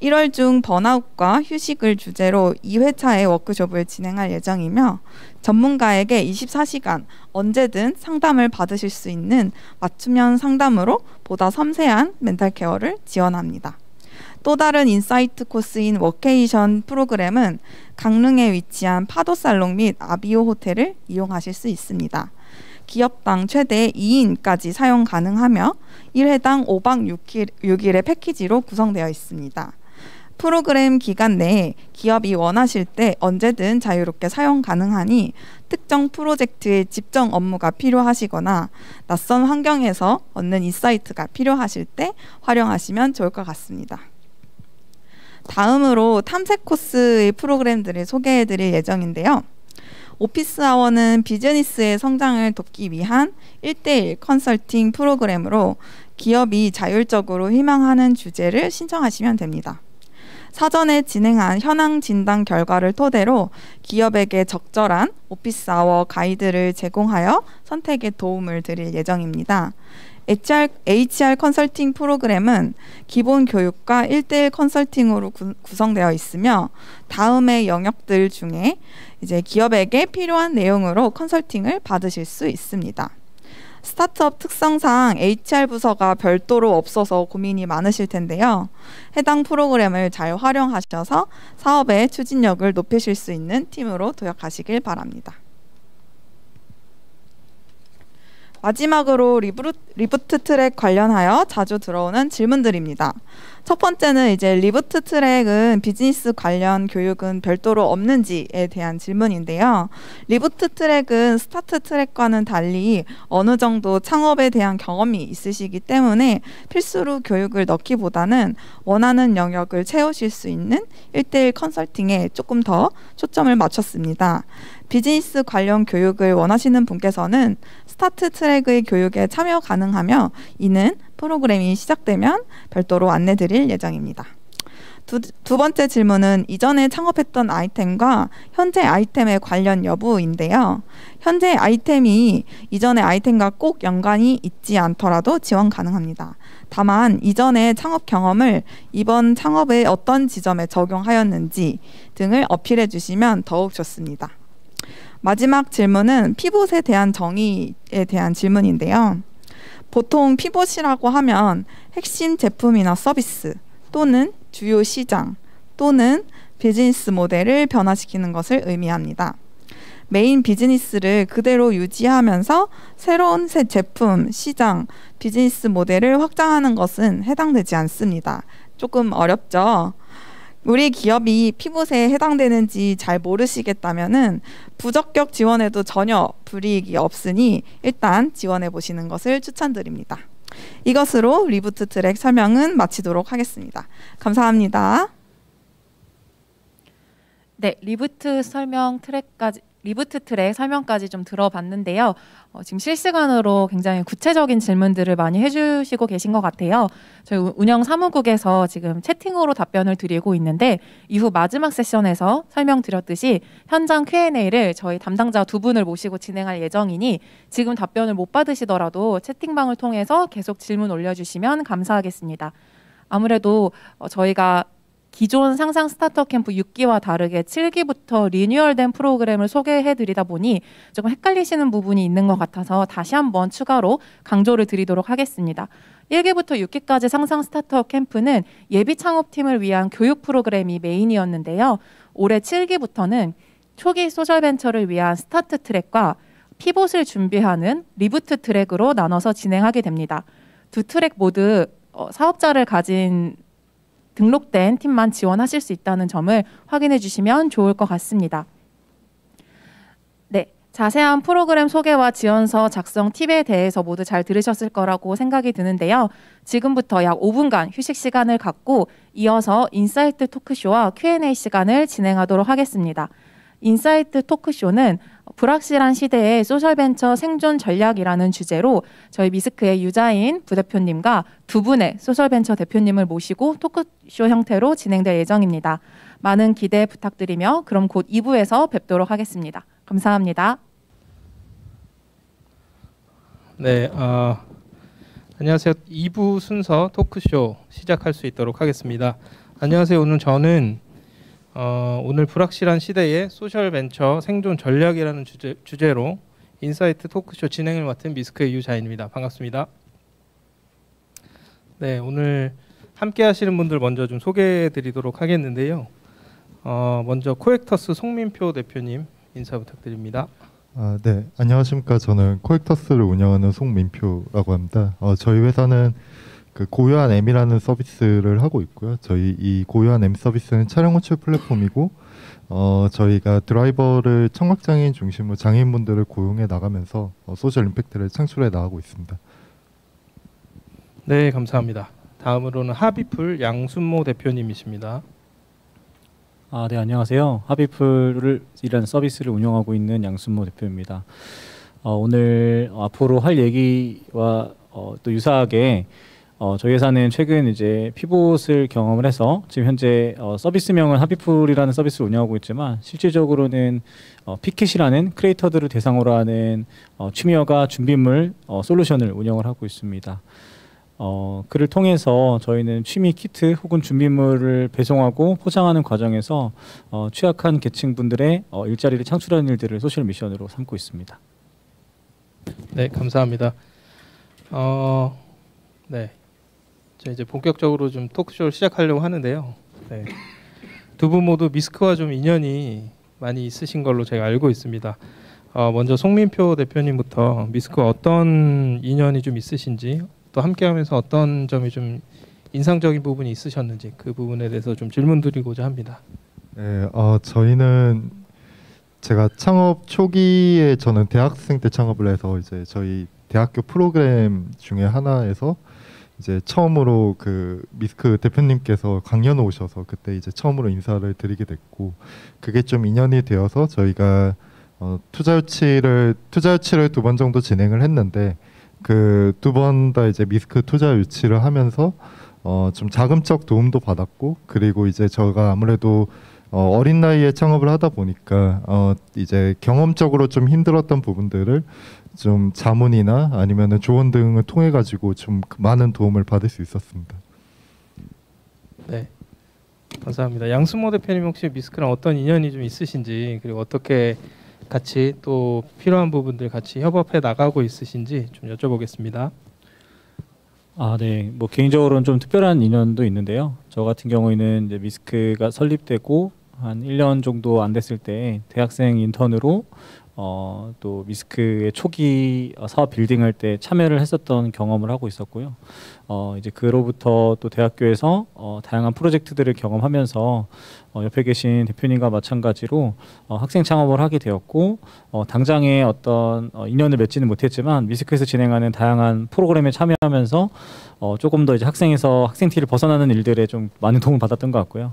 1월 중 번아웃과 휴식을 주제로 2회차의 워크숍을 진행할 예정이며 전문가에게 24시간 언제든 상담을 받으실 수 있는 맞춤형 상담으로 보다 섬세한 멘탈 케어를 지원합니다. 또 다른 인사이트 코스인 워케이션 프로그램은 강릉에 위치한 파도살롱 및 아비오 호텔을 이용하실 수 있습니다. 기업당 최대 2인까지 사용 가능하며 1회당 5박 6일의 패키지로 구성되어 있습니다. 프로그램 기간 내에 기업이 원하실 때 언제든 자유롭게 사용 가능하니 특정 프로젝트의 집중 업무가 필요하시거나 낯선 환경에서 얻는 인사이트가 필요하실 때 활용하시면 좋을 것 같습니다. 다음으로 탐색 코스의 프로그램들을 소개해드릴 예정인데요. 오피스아워는 비즈니스의 성장을 돕기 위한 1:1 컨설팅 프로그램으로 기업이 자율적으로 희망하는 주제를 신청하시면 됩니다. 사전에 진행한 현황 진단 결과를 토대로 기업에게 적절한 오피스아워 가이드를 제공하여 선택에 도움을 드릴 예정입니다. HR 컨설팅 프로그램은 기본 교육과 1:1 컨설팅으로 구성되어 있으며 다음의 영역들 중에 이제 기업에게 필요한 내용으로 컨설팅을 받으실 수 있습니다. 스타트업 특성상 HR 부서가 별도로 없어서 고민이 많으실 텐데요. 해당 프로그램을 잘 활용하셔서 사업의 추진력을 높이실 수 있는 팀으로 도약하시길 바랍니다. 마지막으로 리부트 트랙 관련하여 자주 들어오는 질문들입니다. 첫 번째는 이제 리부트 트랙은 비즈니스 관련 교육은 별도로 없는지에 대한 질문인데요. 리부트 트랙은 스타트 트랙과는 달리 어느 정도 창업에 대한 경험이 있으시기 때문에 필수로 교육을 넣기보다는 원하는 영역을 채우실 수 있는 1:1 컨설팅에 조금 더 초점을 맞췄습니다. 비즈니스 관련 교육을 원하시는 분께서는 스타트 트랙의 교육에 참여 가능하며 이는 프로그램이 시작되면 별도로 안내드릴 예정입니다. 두 번째 질문은 이전에 창업했던 아이템과 현재 아이템의 관련 여부인데요. 현재 아이템이 이전의 아이템과 꼭 연관이 있지 않더라도 지원 가능합니다. 다만 이전의 창업 경험을 이번 창업의 어떤 지점에 적용하였는지 등을 어필해 주시면 더욱 좋습니다. 마지막 질문은 피봇에 대한 정의에 대한 질문인데요. 보통 피봇이라고 하면 핵심 제품이나 서비스 또는 주요 시장 또는 비즈니스 모델을 변화시키는 것을 의미합니다. 메인 비즈니스를 그대로 유지하면서 새로운 새 제품, 시장, 비즈니스 모델을 확장하는 것은 해당되지 않습니다. 조금 어렵죠? 우리 기업이 피봇에 해당되는지 잘 모르시겠다면은 부적격 지원에도 전혀 불이익이 없으니 일단 지원해 보시는 것을 추천드립니다. 이것으로 리부트 트랙 설명은 마치도록 하겠습니다. 감사합니다. 네, 리부트 트랙 설명까지 좀 들어봤는데요. 지금 실시간으로 굉장히 구체적인 질문들을 많이 해주시고 계신 것 같아요. 저희 운영 사무국에서 지금 채팅으로 답변을 드리고 있는데 이후 마지막 세션에서 설명드렸듯이 현장 Q&A를 저희 담당자 2분을 모시고 진행할 예정이니 지금 답변을 못 받으시더라도 채팅방을 통해서 계속 질문 올려주시면 감사하겠습니다. 아무래도 저희가 기존 상상 스타트업 캠프 6기와 다르게 7기부터 리뉴얼된 프로그램을 소개해드리다 보니 조금 헷갈리시는 부분이 있는 것 같아서 다시 한번 추가로 강조를 드리도록 하겠습니다. 1기부터 6기까지 상상 스타트업 캠프는 예비 창업팀을 위한 교육 프로그램이 메인이었는데요. 올해 7기부터는 초기 소셜벤처를 위한 스타트 트랙과 피봇을 준비하는 리부트 트랙으로 나눠서 진행하게 됩니다. 두 트랙 모두 사업자를 가진 등록된 팀만 지원하실 수 있다는 점을 확인해 주시면 좋을 것 같습니다. 네, 자세한 프로그램 소개와 지원서 작성 팁에 대해서 모두 잘 들으셨을 거라고 생각이 드는데요. 지금부터 약 5분간 휴식 시간을 갖고 이어서 인사이트 토크쇼와 Q&A 시간을 진행하도록 하겠습니다. 인사이트 토크쇼는 불확실한 시대의 소셜벤처 생존 전략이라는 주제로 저희 미스크의 유자인 부대표님과 2분의 소셜벤처 대표님을 모시고 토크쇼 형태로 진행될 예정입니다. 많은 기대 부탁드리며 그럼 곧 2부에서 뵙도록 하겠습니다. 감사합니다. 네, 안녕하세요. 2부 순서 토크쇼 시작할 수 있도록 하겠습니다. 안녕하세요. 오늘 저는 오늘 불확실한 시대의 소셜벤처 생존 전략이라는 주제로 인사이트 토크쇼 진행을 맡은 미스크의 유자인입니다. 반갑습니다. 네, 오늘 함께 하시는 분들 먼저 좀 소개해 드리도록 하겠는데요. 먼저 코액터스 송민표 대표님 인사 부탁드립니다. 네, 안녕하십니까. 저는 코액터스를 운영하는 송민표라고 합니다. 저희 회사는 그 고유한 M이라는 서비스를 하고 있고요. 저희 이 고유한 M 서비스는 차량 호출 플랫폼이고 저희가 드라이버를 청각장애인 중심으로 장애인분들을 고용해 나가면서 소셜 임팩트를 창출해 나가고 있습니다. 네, 감사합니다. 다음으로는 하비풀 양순모 대표님이십니다. 네, 안녕하세요. 하비풀이라는 서비스를 운영하고 있는 양순모 대표입니다. 오늘 앞으로 할 얘기와 또 유사하게 저희 회사는 최근 이제 피봇을 경험을 해서 지금 현재 서비스명은 하비풀이라는 서비스를 운영하고 있지만 실질적으로는 피켓이라는 크리에이터들을 대상으로 하는 취미여가 준비물 솔루션을 운영을 하고 있습니다. 그를 통해서 저희는 취미 키트 혹은 준비물을 배송하고 포장하는 과정에서 취약한 계층분들의 일자리를 창출하는 일들을 소셜 미션으로 삼고 있습니다. 네, 감사합니다. 네. 이제 본격적으로 좀 토크쇼를 시작하려고 하는데요. 네. 두 분 모두 미스크와 좀 인연이 많이 있으신 걸로 제가 알고 있습니다. 먼저 송민표 대표님부터 미스크와 어떤 인연이 좀 있으신지, 또 함께하면서 어떤 점이 좀 인상적인 부분이 있으셨는지 그 부분에 대해서 좀 질문 드리고자 합니다. 네, 저희는 제가 창업 초기에 저는 대학생 때 창업을 해서 이제 저희 대학교 프로그램 중에 하나에서 이제 처음으로 그 미스크 대표님께서 강연 오셔서 그때 이제 처음으로 인사를 드리게 됐고, 그게 좀 인연이 되어서 저희가 투자 유치를 2번 정도 진행을 했는데, 그 2번 다 이제 미스크 투자 유치를 하면서 좀 자금적 도움도 받았고, 그리고 이제 저가 아무래도 어린 나이에 창업을 하다 보니까 이제 경험적으로 좀 힘들었던 부분들을 좀 자문이나 아니면은 조언 등을 통해 가지고 좀 많은 도움을 받을 수 있었습니다. 네, 감사합니다. 양순모 대표님 혹시 미스크랑 어떤 인연이 좀 있으신지, 그리고 어떻게 같이 또 필요한 부분들 같이 협업해 나가고 있으신지 좀 여쭤보겠습니다. 네. 뭐 개인적으로는 좀 특별한 인연도 있는데요. 저 같은 경우에는 이제 미스크가 설립되고 한 1년 정도 안 됐을 때 대학생 인턴으로 또 미스크의 초기 사업 빌딩할 때 참여를 했었던 경험을 하고 있었고요. 이제 그로부터 또 대학교에서 다양한 프로젝트들을 경험하면서 옆에 계신 대표님과 마찬가지로 학생 창업을 하게 되었고, 당장에 어떤 인연을 맺지는 못했지만 미스크에서 진행하는 다양한 프로그램에 참여하면서 조금 더 이제 학생 티를 벗어나는 일들에 좀 많은 도움을 받았던 것 같고요.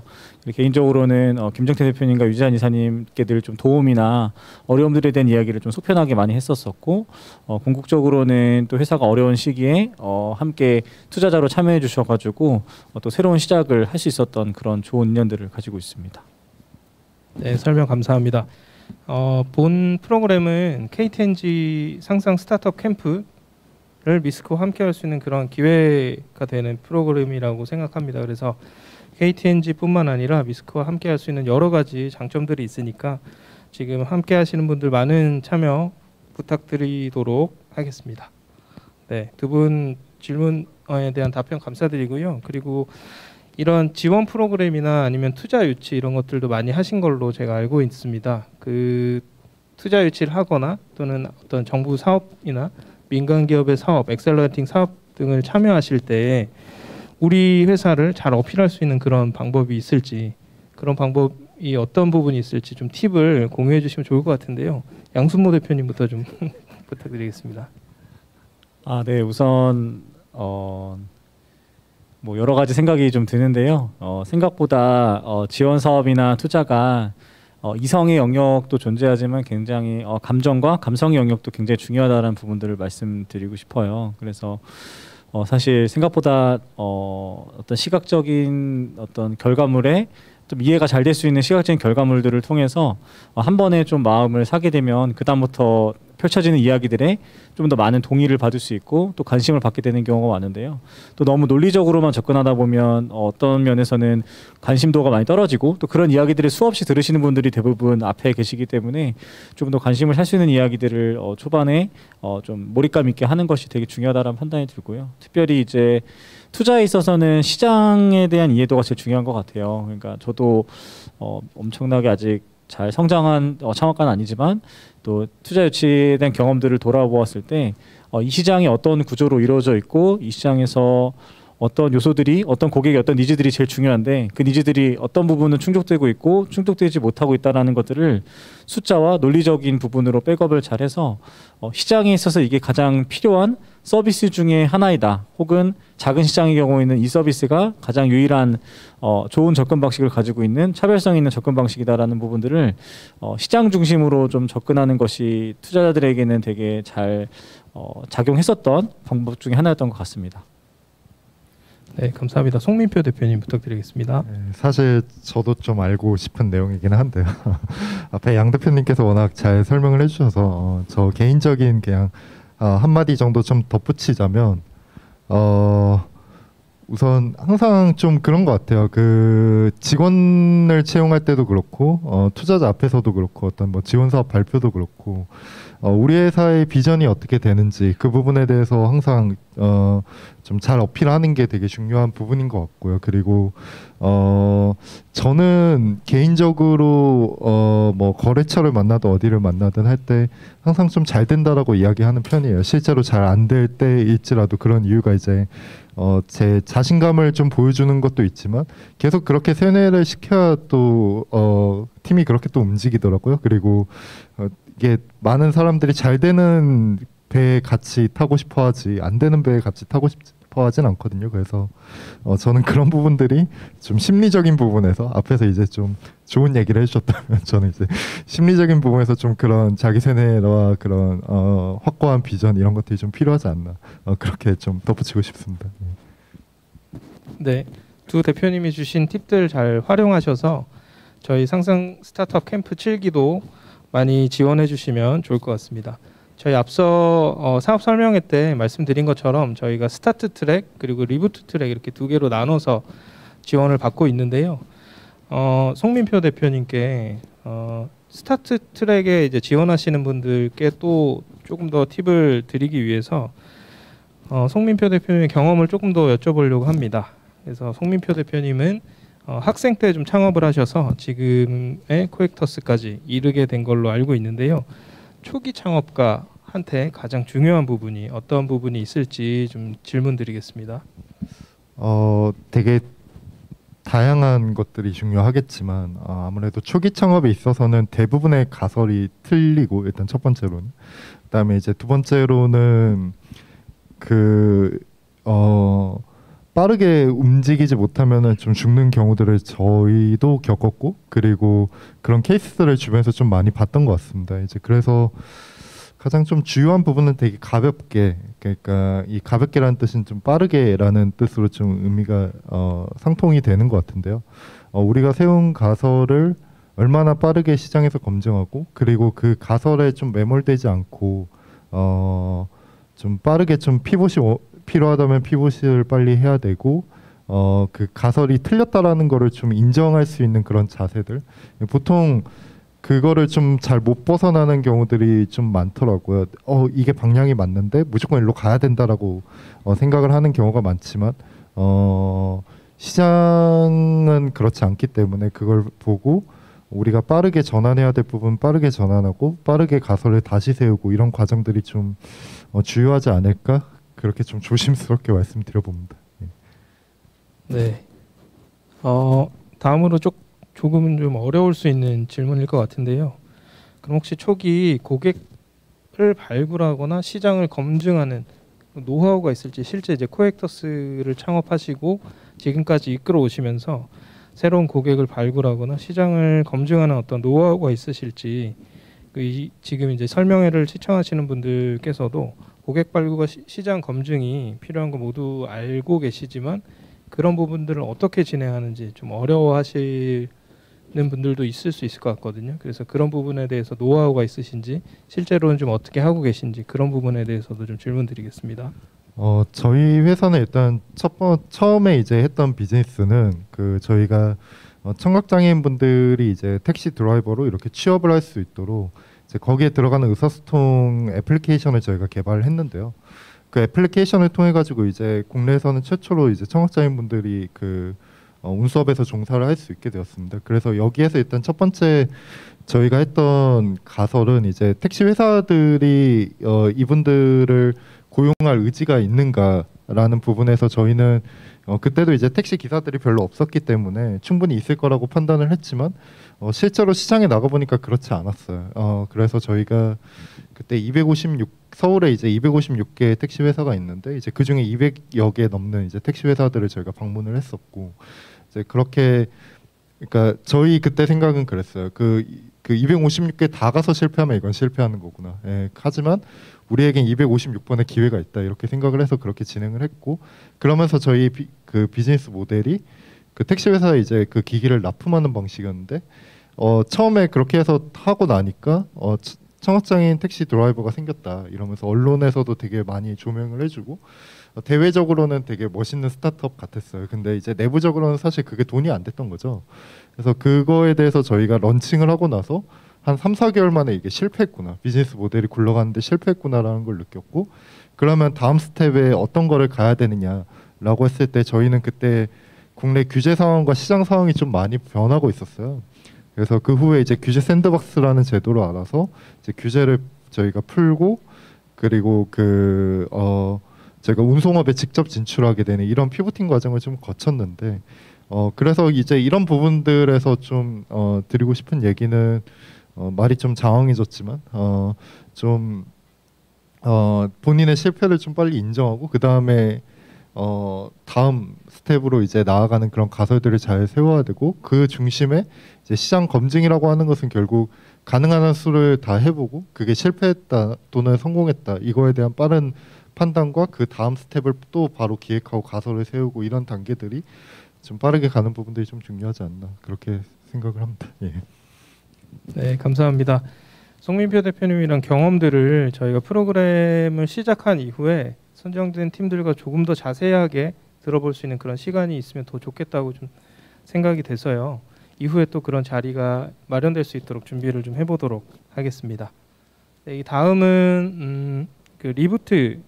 개인적으로는 김정태 대표님과 유지한 이사님께 늘 좀 도움이나 어려움들에 대한 이야기를 좀 속편하게 많이 했었었고, 궁극적으로는 또 회사가 어려운 시기에 함께 투자자로 참여해 주셔가지고 또 새로운 시작을 할 수 있었던 그런 좋은 인연들을 가지고 있습니다. 네, 설명 감사합니다. 본 프로그램은 KTNG 상상 스타트업 캠프를 미스크와 함께할 수 있는 그런 기회가 되는 프로그램이라고 생각합니다. 그래서 KTNG뿐만 아니라 미스크와 함께할 수 있는 여러 가지 장점들이 있으니까 지금 함께하시는 분들 많은 참여 부탁드리도록 하겠습니다. 네, 두 분 질문에 대한 답변 감사드리고요. 그리고 이런 지원 프로그램이나 아니면 투자 유치 이런 것들도 많이 하신 걸로 제가 알고 있습니다. 그 투자 유치를 하거나 또는 어떤 정부 사업이나 민간 기업의 사업, 엑셀러팅 사업 등을 참여하실 때 우리 회사를 잘 어필할 수 있는 그런 방법이 있을지, 그런 방법이 어떤 부분이 있을지 좀 팁을 공유해 주시면 좋을 것 같은데요. 양순모 대표님부터 좀 부탁드리겠습니다. 네, 우선 뭐 여러 가지 생각이 좀 드는데요. 생각보다 지원 사업이나 투자가 이성의 영역도 존재하지만 굉장히 감정과 감성의 영역도 굉장히 중요하다는 부분들을 말씀드리고 싶어요. 그래서 사실 생각보다 어떤 시각적인 어떤 결과물에 좀 이해가 잘 될 수 있는 시각적인 결과물들을 통해서 한 번에 좀 마음을 사게 되면 그 다음부터 펼쳐지는 이야기들에 좀 더 많은 동의를 받을 수 있고 또 관심을 받게 되는 경우가 많은데요. 또 너무 논리적으로만 접근하다 보면 어떤 면에서는 관심도가 많이 떨어지고, 또 그런 이야기들을 수없이 들으시는 분들이 대부분 앞에 계시기 때문에 좀 더 관심을 살 수 있는 이야기들을 초반에 좀 몰입감 있게 하는 것이 되게 중요하다는 판단이 들고요. 특별히 이제 투자에 있어서는 시장에 대한 이해도가 제일 중요한 것 같아요. 그러니까 저도 엄청나게 아직 잘 성장한 창업가는 아니지만 또 투자 유치에 대한 경험들을 돌아보았을 때 이 시장이 어떤 구조로 이루어져 있고, 이 시장에서 어떤 요소들이, 어떤 고객의 어떤 니즈들이 제일 중요한데 그 니즈들이 어떤 부분은 충족되고 있고 충족되지 못하고 있다는 것들을 숫자와 논리적인 부분으로 백업을 잘해서 시장에 있어서 이게 가장 필요한 서비스 중에 하나이다, 혹은 작은 시장의 경우에는 이 서비스가 가장 유일한 좋은 접근 방식을 가지고 있는 차별성 있는 접근 방식이다라는 부분들을 시장 중심으로 좀 접근하는 것이 투자자들에게는 되게 잘 작용했었던 방법 중에 하나였던 것 같습니다. 네, 감사합니다. 송민표 대표님 부탁드리겠습니다. 네, 사실 저도 좀 알고 싶은 내용이긴 한데요. 앞에 양 대표님께서 워낙 잘 설명을 해주셔서 저 개인적인 그냥 한마디 정도 좀 덧붙이자면 우선 항상 좀 그런 것 같아요. 그 직원을 채용할 때도 그렇고 투자자 앞에서도 그렇고 어떤 뭐 지원 사업 발표도 그렇고 우리 회사의 비전이 어떻게 되는지 그 부분에 대해서 항상 좀 잘 어필하는 게 되게 중요한 부분인 것 같고요. 그리고 저는 개인적으로 뭐 거래처를 만나든 어디를 만나든 할 때 항상 좀 잘 된다라고 이야기하는 편이에요. 실제로 잘 안 될 때일지라도 그런 이유가 이제 제 자신감을 좀 보여주는 것도 있지만 계속 그렇게 세뇌를 시켜야 또 팀이 그렇게 또 움직이더라고요. 그리고 이게 많은 사람들이 잘 되는 배에 같이 타고 싶어 하지 안 되는 배에 같이 타고 싶어 하진 않거든요. 그래서 저는 그런 부분들이 좀 심리적인 부분에서 앞에서 이제 좀 좋은 얘기를 해주셨다면 저는 이제 심리적인 부분에서 좀 그런 자기 세뇌와 그런 확고한 비전 이런 것들이 좀 필요하지 않나 그렇게 좀 덧붙이고 싶습니다. 네, 두 대표님이 주신 팁들 잘 활용하셔서 저희 상상 스타트업 캠프 7기도 많이 지원해 주시면 좋을 것 같습니다. 저희 앞서 사업 설명회 때 말씀드린 것처럼 저희가 스타트 트랙 그리고 리부트 트랙 이렇게 두 개로 나눠서 지원을 받고 있는데요. 송민표 대표님께 스타트 트랙에 이제 지원하시는 분들께 또 조금 더 팁을 드리기 위해서 송민표 대표님의 경험을 조금 더 여쭤보려고 합니다. 그래서 송민표 대표님은 학생 때 좀 창업을 하셔서 지금의 코액터스까지 이르게 된 걸로 알고 있는데요. 초기 창업가한테 가장 중요한 부분이 어떤 부분이 있을지 좀 질문드리겠습니다. 되게 다양한 것들이 중요하겠지만 아무래도 초기 창업에 있어서는 대부분의 가설이 틀리고 일단 첫 번째로는 그다음에 이제 두 번째로는 빠르게 움직이지 못하면은 좀 죽는 경우들을 저희도 겪었고 그리고 그런 케이스들을 주변에서 좀 많이 봤던 것 같습니다. 이제 그래서 가장 좀 주요한 부분은 되게 가볍게 그러니까 이 가볍게라는 뜻은 좀 빠르게라는 뜻으로 좀 의미가 상통이 되는 것 같은데요. 우리가 세운 가설을 얼마나 빠르게 시장에서 검증하고 그리고 그 가설에 좀 매몰되지 않고 좀 빠르게 좀 피봇이 필요하다면 피봇을 빨리 해야 되고 그 가설이 틀렸다라는 거를 좀 인정할 수 있는 그런 자세들 보통 그거를 좀 잘 못 벗어나는 경우들이 좀 많더라고요. 이게 방향이 맞는데 무조건 일로 가야 된다라고 생각을 하는 경우가 많지만 시장은 그렇지 않기 때문에 그걸 보고 우리가 빠르게 전환해야 될 부분 빠르게 전환하고 빠르게 가설을 다시 세우고 이런 과정들이 좀 주요하지 않을까 그렇게 좀 조심스럽게 말씀드려봅니다. 네. 다음으로 조금은 좀 어려울 수 있는 질문일 것 같은데요. 그럼 혹시 초기 고객을 발굴하거나 시장을 검증하는 노하우가 있을지 실제 이제 코액터스를 창업하시고 지금까지 이끌어 오시면서 새로운 고객을 발굴하거나 시장을 검증하는 어떤 노하우가 있으실지 지금 이제 설명회를 시청하시는 분들께서도 고객 발굴과 시장 검증이 필요한 거 모두 알고 계시지만 그런 부분들을 어떻게 진행하는지 좀 어려워하시는 분들도 있을 수 있을 것 같거든요. 그래서 그런 부분에 대해서 노하우가 있으신지 실제로는 좀 어떻게 하고 계신지 그런 부분에 대해서도 좀 질문드리겠습니다. 저희 회사는 일단 처음에 이제 했던 비즈니스는 저희가 청각장애인 분들이 이제 택시 드라이버로 이렇게 취업을 할 수 있도록 이제 거기에 들어가는 의사소통 애플리케이션을 저희가 개발을 했는데요. 그 애플리케이션을 통해 가지고 이제 국내에서는 최초로 이제 청각장애인 분들이 운수업에서 종사를 할 수 있게 되었습니다. 그래서 여기에서 일단 첫 번째 저희가 했던 가설은 이제 택시 회사들이 이분들을 고용할 의지가 있는가라는 부분에서 저희는 그때도 이제 택시 기사들이 별로 없었기 때문에 충분히 있을 거라고 판단을 했지만 실제로 시장에 나가 보니까 그렇지 않았어요. 그래서 저희가 그때 서울에 이제 256개 택시 회사가 있는데 이제 그 중에 200여 개 넘는 이제 택시 회사들을 저희가 방문을 했었고 이제 그렇게 그러니까 저희 그때 생각은 그랬어요. 그 256개 다 가서 실패하면 이건 실패하는 거구나. 하지만 우리에겐 256번의 기회가 있다 이렇게 생각을 해서 그렇게 진행을 했고 그러면서 저희 그 비즈니스 모델이 그 택시 회사에 이제 그 기기를 납품하는 방식이었는데 처음에 그렇게 해서 하고 나니까 청각장애인 택시 드라이버가 생겼다 이러면서 언론에서도 되게 많이 조명을 해주고 대외적으로는 되게 멋있는 스타트업 같았어요. 근데 이제 내부적으로는 사실 그게 돈이 안 됐던 거죠. 그래서 그거에 대해서 저희가 런칭을 하고 나서 한 3, 4개월 만에 이게 실패했구나, 비즈니스 모델이 굴러가는데 실패했구나라는 걸 느꼈고, 그러면 다음 스텝에 어떤 거를 가야 되느냐라고 했을 때 저희는 그때 국내 규제 상황과 시장 상황이 좀 많이 변하고 있었어요. 그래서 그 후에 이제 규제 샌드박스라는 제도를 알아서 이제 규제를 저희가 풀고, 그리고 제가 운송업에 직접 진출하게 되는 이런 피보팅 과정을 좀 거쳤는데, 그래서 이제 이런 부분들에서 좀 드리고 싶은 얘기는, 말이 좀 장황해졌지만 본인의 실패를 좀 빨리 인정하고 그 다음에 다음 스텝으로 이제 나아가는 그런 가설들을 잘 세워야 되고, 그 중심에 이제 시장 검증이라고 하는 것은 결국 가능한 한 수를 다 해보고 그게 실패했다 또는 성공했다 이거에 대한 빠른 판단과 그 다음 스텝을 또 바로 기획하고 가설을 세우고, 이런 단계들이 좀 빠르게 가는 부분들이 좀 중요하지 않나 그렇게 생각을 합니다. 예. 네, 감사합니다. 송민표 대표님이랑 경험들을 저희가 프로그램을 시작한 이후에 선정된 팀들과 조금 더 자세하게 들어볼 수 있는 그런 시간이 있으면 더 좋겠다고 좀 생각이 돼서요. 이후에 또 그런 자리가 마련될 수 있도록 준비를 좀 해보도록 하겠습니다. 네, 이 다음은 그 리부트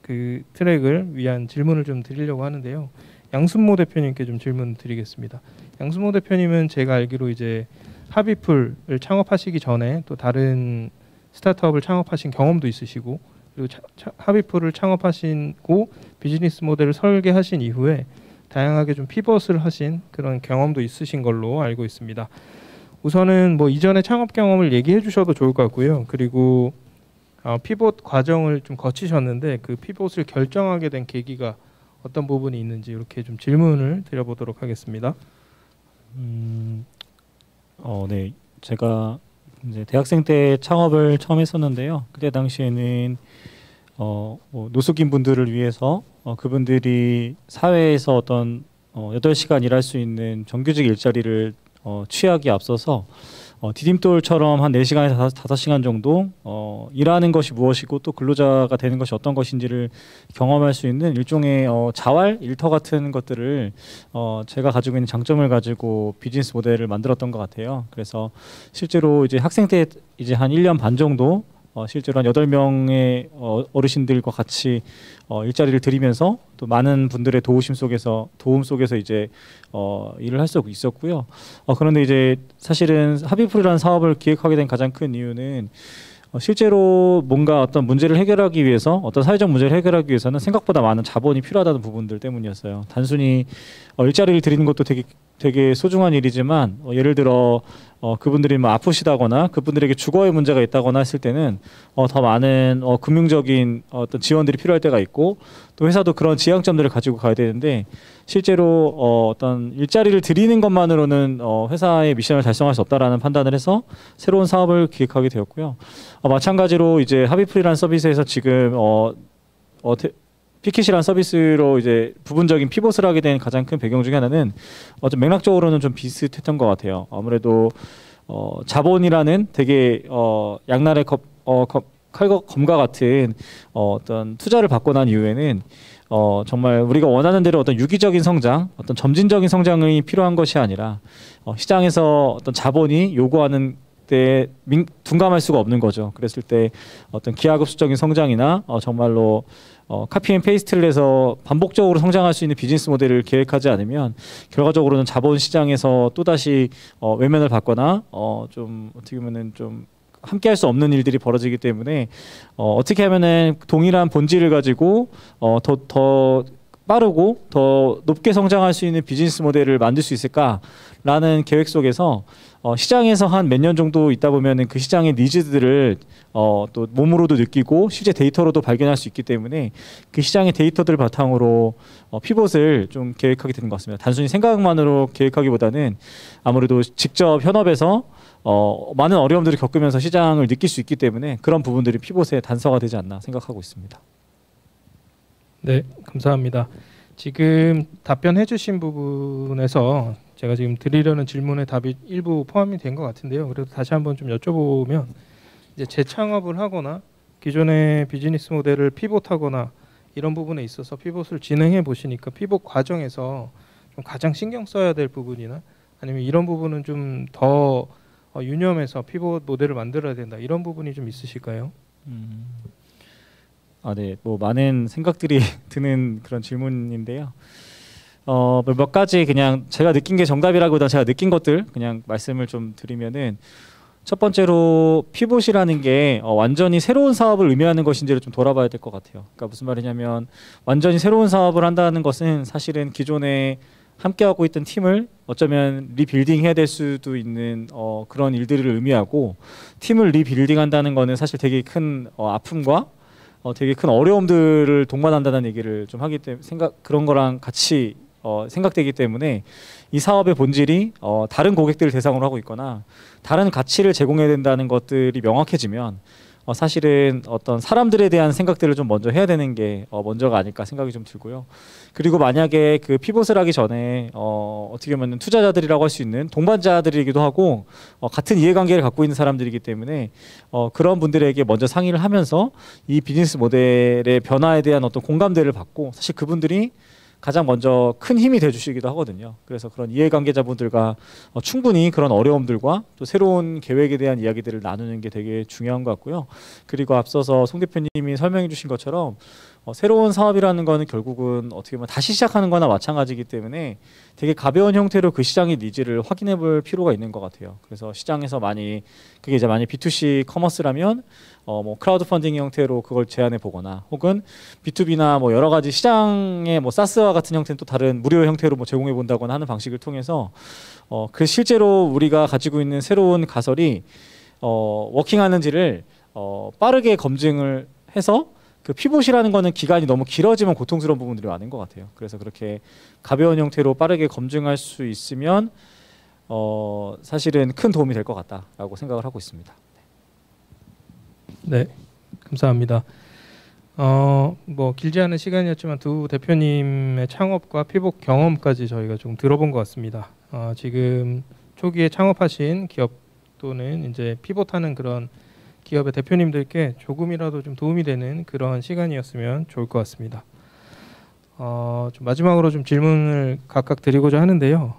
그 트랙을 위한 질문을 좀 드리려고 하는데요. 양순모 대표님께 좀 질문 드리겠습니다. 양순모 대표님은 제가 알기로 이제 하비풀을 창업하시기 전에 또 다른 스타트업을 창업하신 경험도 있으시고, 그리고 하비풀을 창업하시고 비즈니스 모델을 설계하신 이후에 다양하게 좀 피벗을 하신 그런 경험도 있으신 걸로 알고 있습니다. 우선은 뭐 이전에 창업 경험을 얘기해 주셔도 좋을 것 같고요. 그리고 피벗 과정을 좀 거치셨는데 그 피벗을 결정하게 된 계기가 어떤 부분이 있는지 이렇게 좀 질문을 드려보도록 하겠습니다. 네, 제가 이제 대학생 때 창업을 처음 했었는데요. 그때 당시에는 뭐 노숙인 분들을 위해서 그분들이 사회에서 어떤 8시간 일할 수 있는 정규직 일자리를 취하기에 앞서서 디딤돌처럼 한 4시간에서 5시간 정도 일하는 것이 무엇이고 또 근로자가 되는 것이 어떤 것인지를 경험할 수 있는 일종의 자활, 일터 같은 것들을 제가 가지고 있는 장점을 가지고 비즈니스 모델을 만들었던 것 같아요. 그래서 실제로 이제 학생 때 이제 한 1년 반 정도 실제로 한 8명의 어르신들과 같이 일자리를 드리면서 또 많은 분들의 도움 속에서 이제 일을 할 수 있었고요. 그런데 이제 사실은 하비풀이라는 사업을 기획하게 된 가장 큰 이유는 실제로 뭔가 어떤 문제를 해결하기 위해서, 어떤 사회적 문제를 해결하기 위해서는 생각보다 많은 자본이 필요하다는 부분들 때문이었어요. 단순히 일자리를 드리는 것도 되게 소중한 일이지만 예를 들어 그분들이 뭐 아프시다거나 그분들에게 주거에 문제가 있다거나 했을 때는 더 많은 금융적인 어떤 지원들이 필요할 때가 있고, 또 회사도 그런 지향점들을 가지고 가야 되는데 실제로 어떤 일자리를 드리는 것만으로는 회사의 미션을 달성할 수 없다라는 판단을 해서 새로운 사업을 기획하게 되었고요. 마찬가지로 이제 하비풀이라는 서비스에서 지금 피켓이라는 서비스로 이제 부분적인 피벗을 하게 된 가장 큰 배경 중에 하나는 좀 맥락적으로는 좀 비슷했던 것 같아요. 아무래도 자본이라는 되게 양날의 검과 같은 어떤 투자를 받고 난 이후에는 정말 우리가 원하는 대로 어떤 유기적인 성장, 어떤 점진적인 성장이 필요한 것이 아니라 시장에서 어떤 자본이 요구하는 때 둔감할 수가 없는 거죠. 그랬을 때 어떤 기하급수적인 성장이나 정말로 카피 앤 페이스트를 해서 반복적으로 성장할 수 있는 비즈니스 모델을 계획하지 않으면 결과적으로는 자본 시장에서 또다시 외면을 받거나 좀 어떻게 보면은 좀 함께 할 수 없는 일들이 벌어지기 때문에 어떻게 하면은 동일한 본질을 가지고 더 빠르고 더 높게 성장할 수 있는 비즈니스 모델을 만들 수 있을까라는 계획 속에서 시장에서 한 몇 년 정도 있다 보면은 그 시장의 니즈들을 또 몸으로도 느끼고 실제 데이터로도 발견할 수 있기 때문에 그 시장의 데이터들을 바탕으로 피벗을 좀 계획하게 되는 것 같습니다. 단순히 생각만으로 계획하기보다는 아무래도 직접 현업에서 많은 어려움들을 겪으면서 시장을 느낄 수 있기 때문에 그런 부분들이 피벗의 단서가 되지 않나 생각하고 있습니다. 네, 감사합니다. 지금 답변해 주신 부분에서 제가 지금 드리려는 질문의 답이 일부 포함이 된 것 같은데요. 그래도 다시 한번 좀 여쭤보면 이제 재창업을 하거나 기존의 비즈니스 모델을 피봇하거나 이런 부분에 있어서 피봇을 진행해 보시니까 피봇 과정에서 좀 가장 신경 써야 될 부분이나 아니면 이런 부분은 좀 더 유념해서 피봇 모델을 만들어야 된다 이런 부분이 좀 있으실까요? 네, 뭐 많은 생각들이 드는 그런 질문인데요. 몇 가지 그냥 제가 느낀 게 정답이라기보다 제가 느낀 것들 그냥 말씀을 좀 드리면은 첫 번째로 피봇이라는 게 완전히 새로운 사업을 의미하는 것인지를 좀 돌아봐야 될 것 같아요. 그러니까 무슨 말이냐면 완전히 새로운 사업을 한다는 것은 사실은 기존에 함께하고 있던 팀을 어쩌면 리빌딩 해야 될 수도 있는 그런 일들을 의미하고 팀을 리빌딩한다는 거는 사실 되게 큰 아픔과 되게 큰 어려움들을 동반한다는 얘기를 좀 하기 때문에 그런 거랑 같이 생각되기 때문에 이 사업의 본질이 다른 고객들을 대상으로 하고 있거나 다른 가치를 제공해야 된다는 것들이 명확해지면 사실은 어떤 사람들에 대한 생각들을 좀 먼저 해야 되는 게 먼저가 아닐까 생각이 좀 들고요. 그리고 만약에 그 피봇을 하기 전에 어떻게 보면 투자자들이라고 할 수 있는 동반자들이기도 하고 같은 이해관계를 갖고 있는 사람들이기 때문에 그런 분들에게 먼저 상의를 하면서 이 비즈니스 모델의 변화에 대한 어떤 공감대를 받고 사실 그분들이 가장 먼저 큰 힘이 돼주시기도 하거든요. 그래서 그런 이해관계자분들과 충분히 그런 어려움들과 또 새로운 계획에 대한 이야기들을 나누는 게 되게 중요한 것 같고요. 그리고 앞서서 송 대표님이 설명해 주신 것처럼 새로운 사업이라는 거는 결국은 어떻게 보면 다시 시작하는 거나 마찬가지이기 때문에 되게 가벼운 형태로 그 시장의 니즈를 확인해 볼 필요가 있는 것 같아요. 그래서 시장에서 그게 이제 만약 B2C 커머스라면 뭐 크라우드 펀딩 형태로 그걸 제안해 보거나 혹은 B2B나 뭐 여러 가지 시장의 뭐 사스와 같은 형태는 또 다른 무료 형태로 뭐 제공해 본다거나 하는 방식을 통해서 그 실제로 우리가 가지고 있는 새로운 가설이 워킹하는지를 빠르게 검증을 해서 그 피봇이라는 거는 기간이 너무 길어지면 고통스러운 부분들이 많은 것 같아요. 그래서 그렇게 가벼운 형태로 빠르게 검증할 수 있으면 사실은 큰 도움이 될 것 같다라고 생각을 하고 있습니다. 네, 감사합니다. 뭐 길지 않은 시간이었지만 두 대표님의 창업과 피봇 경험까지 저희가 좀 들어본 것 같습니다. 지금 초기에 창업하신 기업 또는 이제 피봇하는 그런 기업의 대표님들께 조금이라도 좀 도움이 되는 그런 시간이었으면 좋을 것 같습니다. 좀 마지막으로 좀 질문을 각각 드리고자 하는데요.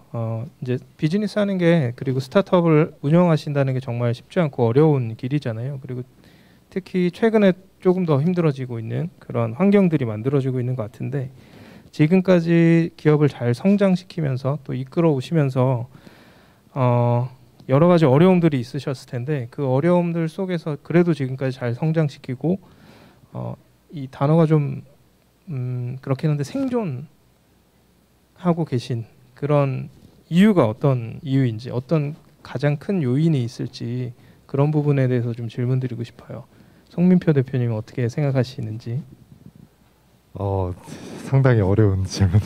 이제 비즈니스 하는 게 그리고 스타트업을 운영하신다는 게 정말 쉽지 않고 어려운 길이잖아요. 그리고 특히 최근에 조금 더 힘들어지고 있는 그런 환경들이 만들어지고 있는 것 같은데 지금까지 기업을 잘 성장시키면서 또 이끌어 오시면서 여러 가지 어려움들이 있으셨을 텐데 그 어려움들 속에서 그래도 지금까지 잘 성장시키고 이 단어가 좀 그렇긴 한데 생존하고 계신 그런 이유가 어떤 이유인지 어떤 가장 큰 요인이 있을지 그런 부분에 대해서 좀 질문드리고 싶어요. 송민표 대표님은 어떻게 생각하시는지. 상당히 어려운 질문을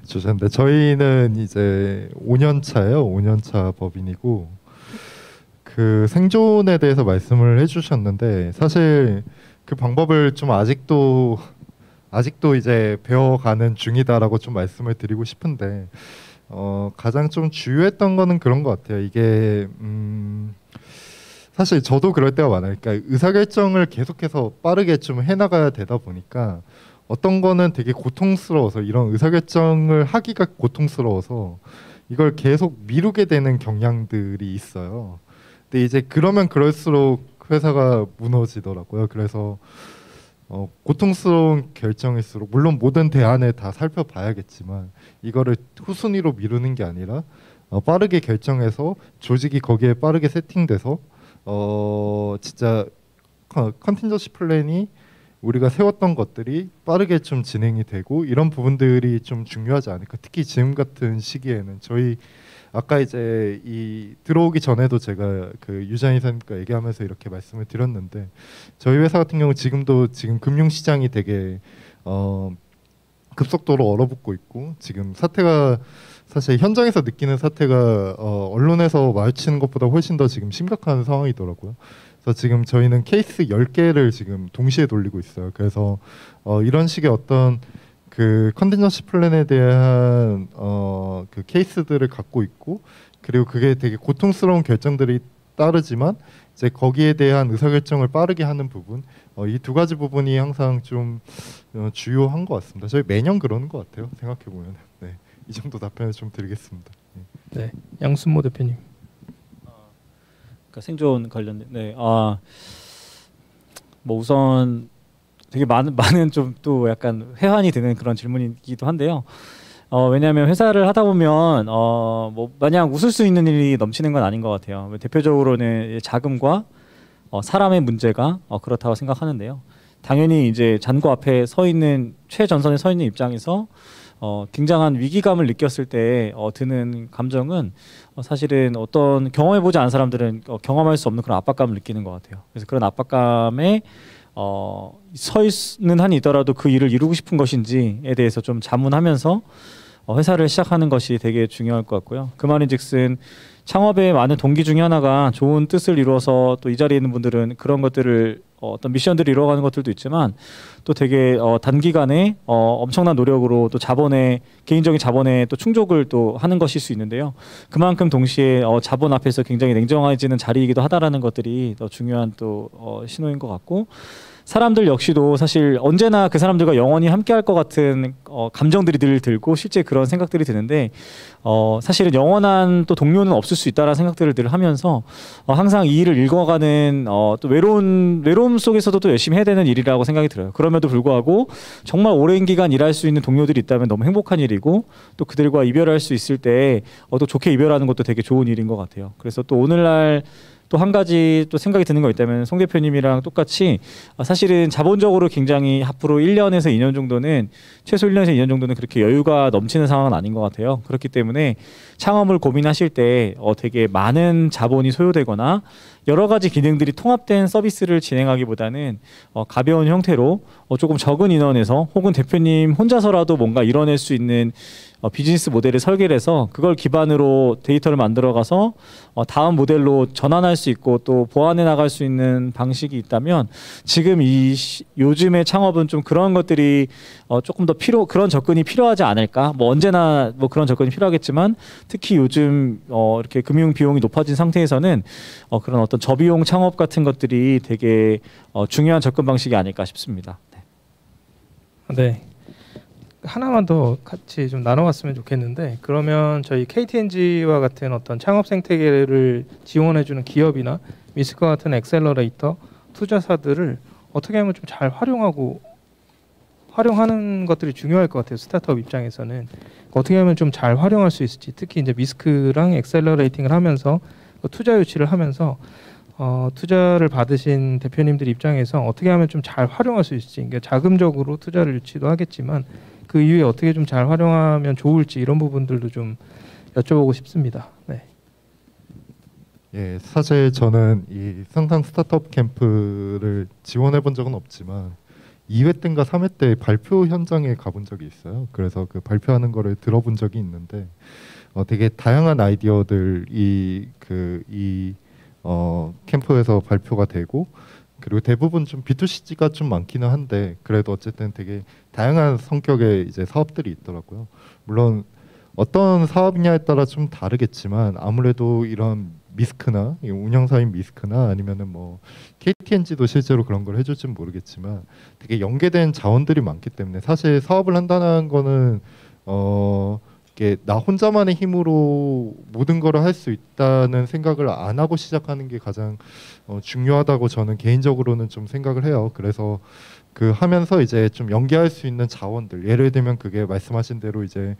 주셨는데 저희는 이제 5년 차예요. 5년 차 법인이고 그 생존에 대해서 말씀을 해주셨는데 사실 그 방법을 좀 아직도 이제 배워가는 중이다라고 좀 말씀을 드리고 싶은데 가장 좀 주요했던 거는 그런 것 같아요. 이게 사실 저도 그럴 때가 많아요. 그러니까 의사결정을 계속해서 빠르게 좀 해나가야 되다 보니까 어떤 거는 되게 고통스러워서 이런 의사결정을 하기가 고통스러워서 이걸 계속 미루게 되는 경향들이 있어요. 근데 이제 그러면 그럴수록 회사가 무너지더라고요. 그래서 고통스러운 결정일수록 물론 모든 대안을 다 살펴봐야겠지만 이거를 후순위로 미루는 게 아니라 빠르게 결정해서 조직이 거기에 빠르게 세팅돼서 진짜 컨틴전시 플랜이 우리가 세웠던 것들이 빠르게 좀 진행이 되고 이런 부분들이 좀 중요하지 않을까. 특히 지금 같은 시기에는 저희 아까 이제 이 들어오기 전에도 제가 그 유장 이사님과 얘기하면서 이렇게 말씀을 드렸는데 저희 회사 같은 경우 지금 금융시장이 되게 급속도로 얼어붙고 있고 지금 사태가 사실 현장에서 느끼는 사태가 언론에서 마주치는 것보다 훨씬 더 지금 심각한 상황이더라고요. 그래서 지금 저희는 케이스 10개를 지금 동시에 돌리고 있어요. 그래서 이런 식의 어떤 그 컨틴전시 플랜에 대한 그 케이스들을 갖고 있고 그리고 그게 되게 고통스러운 결정들이 따르지만 이제 거기에 대한 의사결정을 빠르게 하는 부분, 이 두 가지 부분이 항상 좀 주요한 것 같습니다. 저희 매년 그러는 것 같아요. 생각해 보면. 네, 이 정도 답변을 좀 드리겠습니다. 네, 양순모 대표님. 그러니까 생존 관련. 네, 뭐 우선 되게 많은 좀 또 약간 회한이 되는 그런 질문이기도 한데요. 왜냐하면 회사를 하다 보면 뭐 마냥 웃을 수 있는 일이 넘치는 건 아닌 것 같아요. 대표적으로는 자금과 사람의 문제가 그렇다고 생각하는데요. 당연히 이제 잔고 앞에 서 있는 최전선에 서 있는 입장에서 굉장한 위기감을 느꼈을 때 드는 감정은 사실은 어떤 경험해보지 않은 사람들은 경험할 수 없는 그런 압박감을 느끼는 것 같아요. 그래서 그런 압박감에 서 있는 한이 있더라도 그 일을 이루고 싶은 것인지에 대해서 좀 자문하면서 회사를 시작하는 것이 되게 중요할 것 같고요. 그 말인즉슨 창업의 많은 동기 중에 하나가 좋은 뜻을 이루어서 또 이 자리에 있는 분들은 그런 것들을 어떤 미션들을 이루어가는 것들도 있지만 또 되게 단기간에 엄청난 노력으로 또 개인적인 자본에 또 충족을 또 하는 것일 수 있는데요. 그만큼 동시에 자본 앞에서 굉장히 냉정해지는 자리이기도 하다라는 것들이 더 중요한 또 신호인 것 같고, 사람들 역시도 사실 언제나 그 사람들과 영원히 함께할 것 같은 감정들이 늘 들고 실제 그런 생각들이 드는데 사실은 영원한 또 동료는 없을 수 있다라는 생각들을 늘 하면서 항상 이 일을 읽어가는 또 외로움 속에서도 또 열심히 해야 되는 일이라고 생각이 들어요. 그럼에도 불구하고 정말 오랜 기간 일할 수 있는 동료들이 있다면 너무 행복한 일이고, 또 그들과 이별할 수 있을 때 또 좋게 이별하는 것도 되게 좋은 일인 것 같아요. 그래서 또 오늘날 또 한 가지 또 생각이 드는 거 있다면 송 대표님이랑 똑같이 사실은 자본적으로 굉장히 앞으로 1년에서 2년 정도는 최소 1년에서 2년 정도는 그렇게 여유가 넘치는 상황은 아닌 것 같아요. 그렇기 때문에 창업을 고민하실 때 되게 많은 자본이 소요되거나 여러 가지 기능들이 통합된 서비스를 진행하기보다는 가벼운 형태로 조금 적은 인원에서 혹은 대표님 혼자서라도 뭔가 이뤄낼 수 있는 비즈니스 모델을 설계를 해서 그걸 기반으로 데이터를 만들어가서 다음 모델로 전환할 수 있고 또 보완해 나갈 수 있는 방식이 있다면, 지금 요즘의 창업은 좀 그런 것들이 조금 더 그런 접근이 필요하지 않을까. 뭐 언제나 뭐 그런 접근이 필요하겠지만 특히 요즘 이렇게 금융 비용이 높아진 상태에서는 그런 어떤 저비용 창업 같은 것들이 되게 중요한 접근 방식이 아닐까 싶습니다. 네. 하나만 더 같이 좀 나눠봤으면 좋겠는데, 그러면 저희 KTNG와 같은 어떤 창업 생태계를 지원해주는 기업이나 미스크와 같은 엑셀러레이터 투자사들을 어떻게 하면 좀 잘 활용하는 것들이 중요할 것 같아요. 스타트업 입장에서는 어떻게 하면 좀 잘 활용할 수 있을지, 특히 이제 미스크랑 엑셀러레이팅을 하면서 투자 유치를 하면서 투자를 받으신 대표님들 입장에서 어떻게 하면 좀 잘 활용할 수 있을지, 그러니까 자금적으로 투자를 유치도 하겠지만 그 이후에 어떻게 좀 잘 활용하면 좋을지 이런 부분들도 좀 여쭤보고 싶습니다. 네. 예, 사실 저는 이 상상 스타트업 캠프를 지원해 본 적은 없지만 2회 때인가 3회 때 발표 현장에 가본 적이 있어요. 그래서 그 발표하는 거를 들어본 적이 있는데 되게 다양한 아이디어들이 캠프에서 발표가 되고, 그리고 대부분 좀 B2C가 좀 많기는 한데 그래도 어쨌든 되게 다양한 성격의 이제 사업들이 있더라고요. 물론 어떤 사업이냐에 따라 좀 다르겠지만 아무래도 이런 미스크나 운영사인 미스크나 아니면은 뭐 KTNG도 실제로 그런 걸 해줄지는 모르겠지만 되게 연계된 자원들이 많기 때문에 사실 사업을 한다는 거는 이게 나 혼자만의 힘으로 모든 걸 할 수 있다는 생각을 안 하고 시작하는 게 가장 중요하다고 저는 개인적으로는 좀 생각을 해요. 그래서 그 하면서 이제 좀 연계할 수 있는 자원들, 예를 들면 그게 말씀하신 대로 이제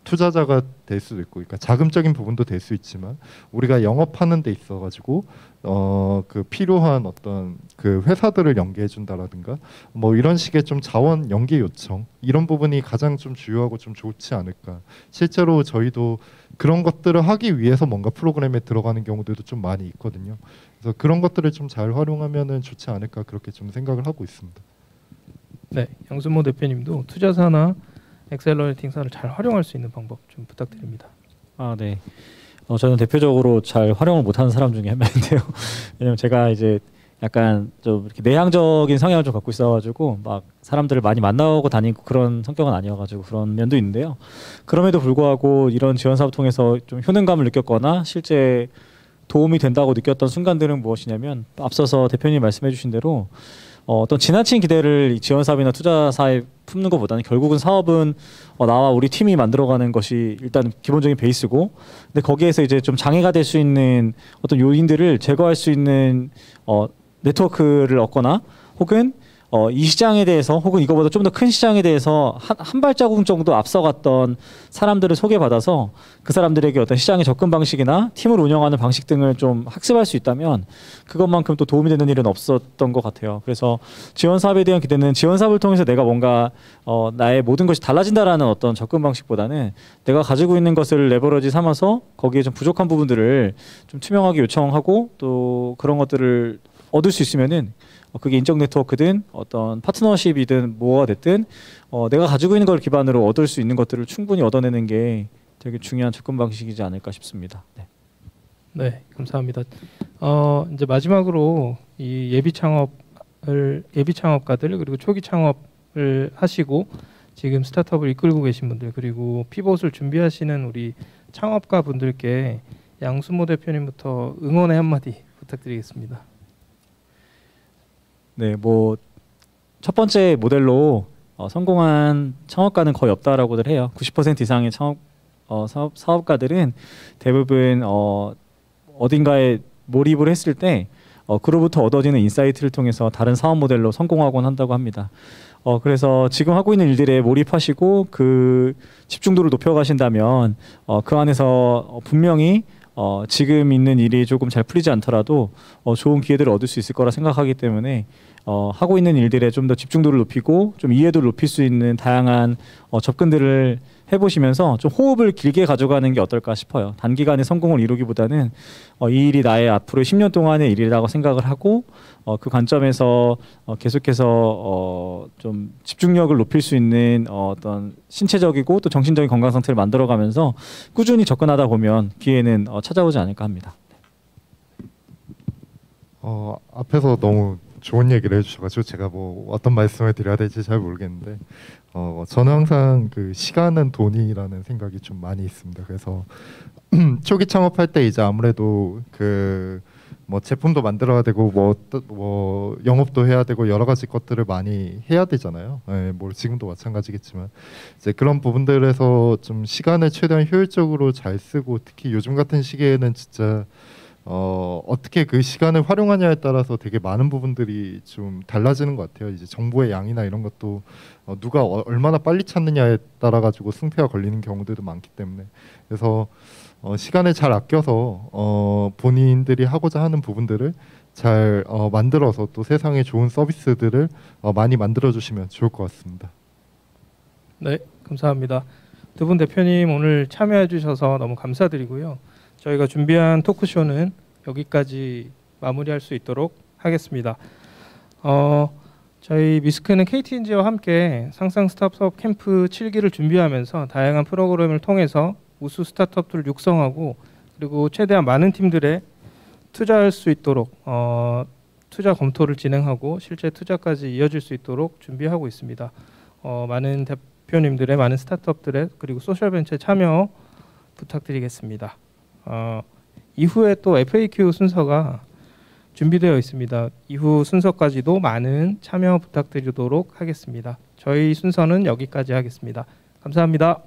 투자자가 될 수도 있고, 그러니까 자금적인 부분도 될 수 있지만 우리가 영업하는 데 있어가지고 그 필요한 어떤 그 회사들을 연계해 준다라든가 뭐 이런 식의 좀 자원 연계 요청, 이런 부분이 가장 좀 주요하고 좀 좋지 않을까. 실제로 저희도 그런 것들을 하기 위해서 뭔가 프로그램에 들어가는 경우들도 좀 많이 있거든요. 그래서 그런 것들을 좀 잘 활용하면은 좋지 않을까, 그렇게 좀 생각을 하고 있습니다. 네, 양순모 대표님도 투자사나 엑셀러레이팅사를 잘 활용할 수 있는 방법 좀 부탁드립니다. 네. 저는 대표적으로 잘 활용을 못하는 사람 중에 한 명인데요. 왜냐면 제가 이제 약간 좀 이렇게 내향적인 성향을 좀 갖고 있어가지고 막 사람들을 많이 만나고 다니고 그런 성격은 아니어가지고 그런 면도 있는데요. 그럼에도 불구하고 이런 지원 사업 통해서 좀 효능감을 느꼈거나 실제 도움이 된다고 느꼈던 순간들은 무엇이냐면 앞서서 대표님 말씀해 주신 대로 어떤 지나친 기대를 지원 사업이나 투자사에 품는 것보다는 결국은 사업은 나와 우리 팀이 만들어가는 것이 일단 기본적인 베이스고, 근데 거기에서 이제 좀 장애가 될 수 있는 어떤 요인들을 제거할 수 있는 네트워크를 얻거나 혹은 이 시장에 대해서 혹은 이거보다 좀 더 큰 시장에 대해서 한 발자국 정도 앞서갔던 사람들을 소개받아서 그 사람들에게 어떤 시장의 접근 방식이나 팀을 운영하는 방식 등을 좀 학습할 수 있다면 그것만큼 또 도움이 되는 일은 없었던 것 같아요. 그래서 지원 사업에 대한 기대는 지원 사업을 통해서 내가 뭔가 나의 모든 것이 달라진다라는 어떤 접근 방식보다는 내가 가지고 있는 것을 레버러지 삼아서 거기에 좀 부족한 부분들을 좀 투명하게 요청하고 또 그런 것들을 얻을 수 있으면은 그게 인적 네트워크든 어떤 파트너십이든 뭐가 됐든 내가 가지고 있는 걸 기반으로 얻을 수 있는 것들을 충분히 얻어내는 게 되게 중요한 접근 방식이지 않을까 싶습니다. 네, 네, 감사합니다. 이제 마지막으로 이 예비 창업가들 그리고 초기 창업을 하시고 지금 스타트업을 이끌고 계신 분들 그리고 피봇을 준비하시는 우리 창업가 분들께 양순모 대표님부터 응원의 한마디 부탁드리겠습니다. 네, 뭐 첫 번째 모델로 성공한 창업가는 거의 없다라고들 해요. 90% 이상의 사업가들은 대부분 어딘가에 몰입을 했을 때 그로부터 얻어지는 인사이트를 통해서 다른 사업 모델로 성공하곤 한다고 합니다. 그래서 지금 하고 있는 일들에 몰입하시고 그 집중도를 높여가신다면 그 안에서 분명히 지금 있는 일이 조금 잘 풀리지 않더라도 좋은 기회들을 얻을 수 있을 거라 생각하기 때문에 하고 있는 일들에 좀 더 집중도를 높이고 좀 이해도를 높일 수 있는 다양한 접근들을 해보시면서 좀 호흡을 길게 가져가는 게 어떨까 싶어요. 단기간에 성공을 이루기보다는 이 일이 나의 앞으로 10년 동안의 일이라고 생각을 하고 그 관점에서 계속해서 좀 집중력을 높일 수 있는 어떤 신체적이고 또 정신적인 건강 상태를 만들어가면서 꾸준히 접근하다 보면 기회는 찾아오지 않을까 합니다. 앞에서 너무 좋은 얘기를 해주셔가지고 제가 뭐 어떤 말씀을 드려야 될지 잘 모르겠는데 저는 항상 그 시간은 돈이라는 생각이 좀 많이 있습니다. 그래서 초기 창업할 때 이제 아무래도 그 뭐 제품도 만들어야 되고 뭐 영업도 해야 되고 여러 가지 것들을 많이 해야 되잖아요. 네, 뭐 지금도 마찬가지겠지만 이제 그런 부분들에서 좀 시간을 최대한 효율적으로 잘 쓰고 특히 요즘 같은 시기에는 진짜 어떻게 그 시간을 활용하냐에 따라서 되게 많은 부분들이 좀 달라지는 것 같아요. 이제 정보의 양이나 이런 것도 누가 얼마나 빨리 찾느냐에 따라 가지고 승패가 걸리는 경우들도 많기 때문에 그래서 시간을 잘 아껴서 본인들이 하고자 하는 부분들을 잘 만들어서 또 세상에 좋은 서비스들을 많이 만들어 주시면 좋을 것 같습니다. 네, 감사합니다. 두 분 대표님 오늘 참여해 주셔서 너무 감사드리고요. 저희가 준비한 토크쇼는 여기까지 마무리할 수 있도록 하겠습니다. 저희 미스크는 KTNG와 함께 상상 스타트업 캠프 7기를 준비하면서 다양한 프로그램을 통해서 우수 스타트업들을 육성하고 그리고 최대한 많은 팀들에 투자할 수 있도록 투자 검토를 진행하고 실제 투자까지 이어질 수 있도록 준비하고 있습니다. 많은 대표님들의 많은 스타트업들의 그리고 소셜벤처에 참여 부탁드리겠습니다. 이후에 또 FAQ 순서가 준비되어 있습니다. 이후 순서까지도 많은 참여 부탁드리도록 하겠습니다. 저희 순서는 여기까지 하겠습니다. 감사합니다.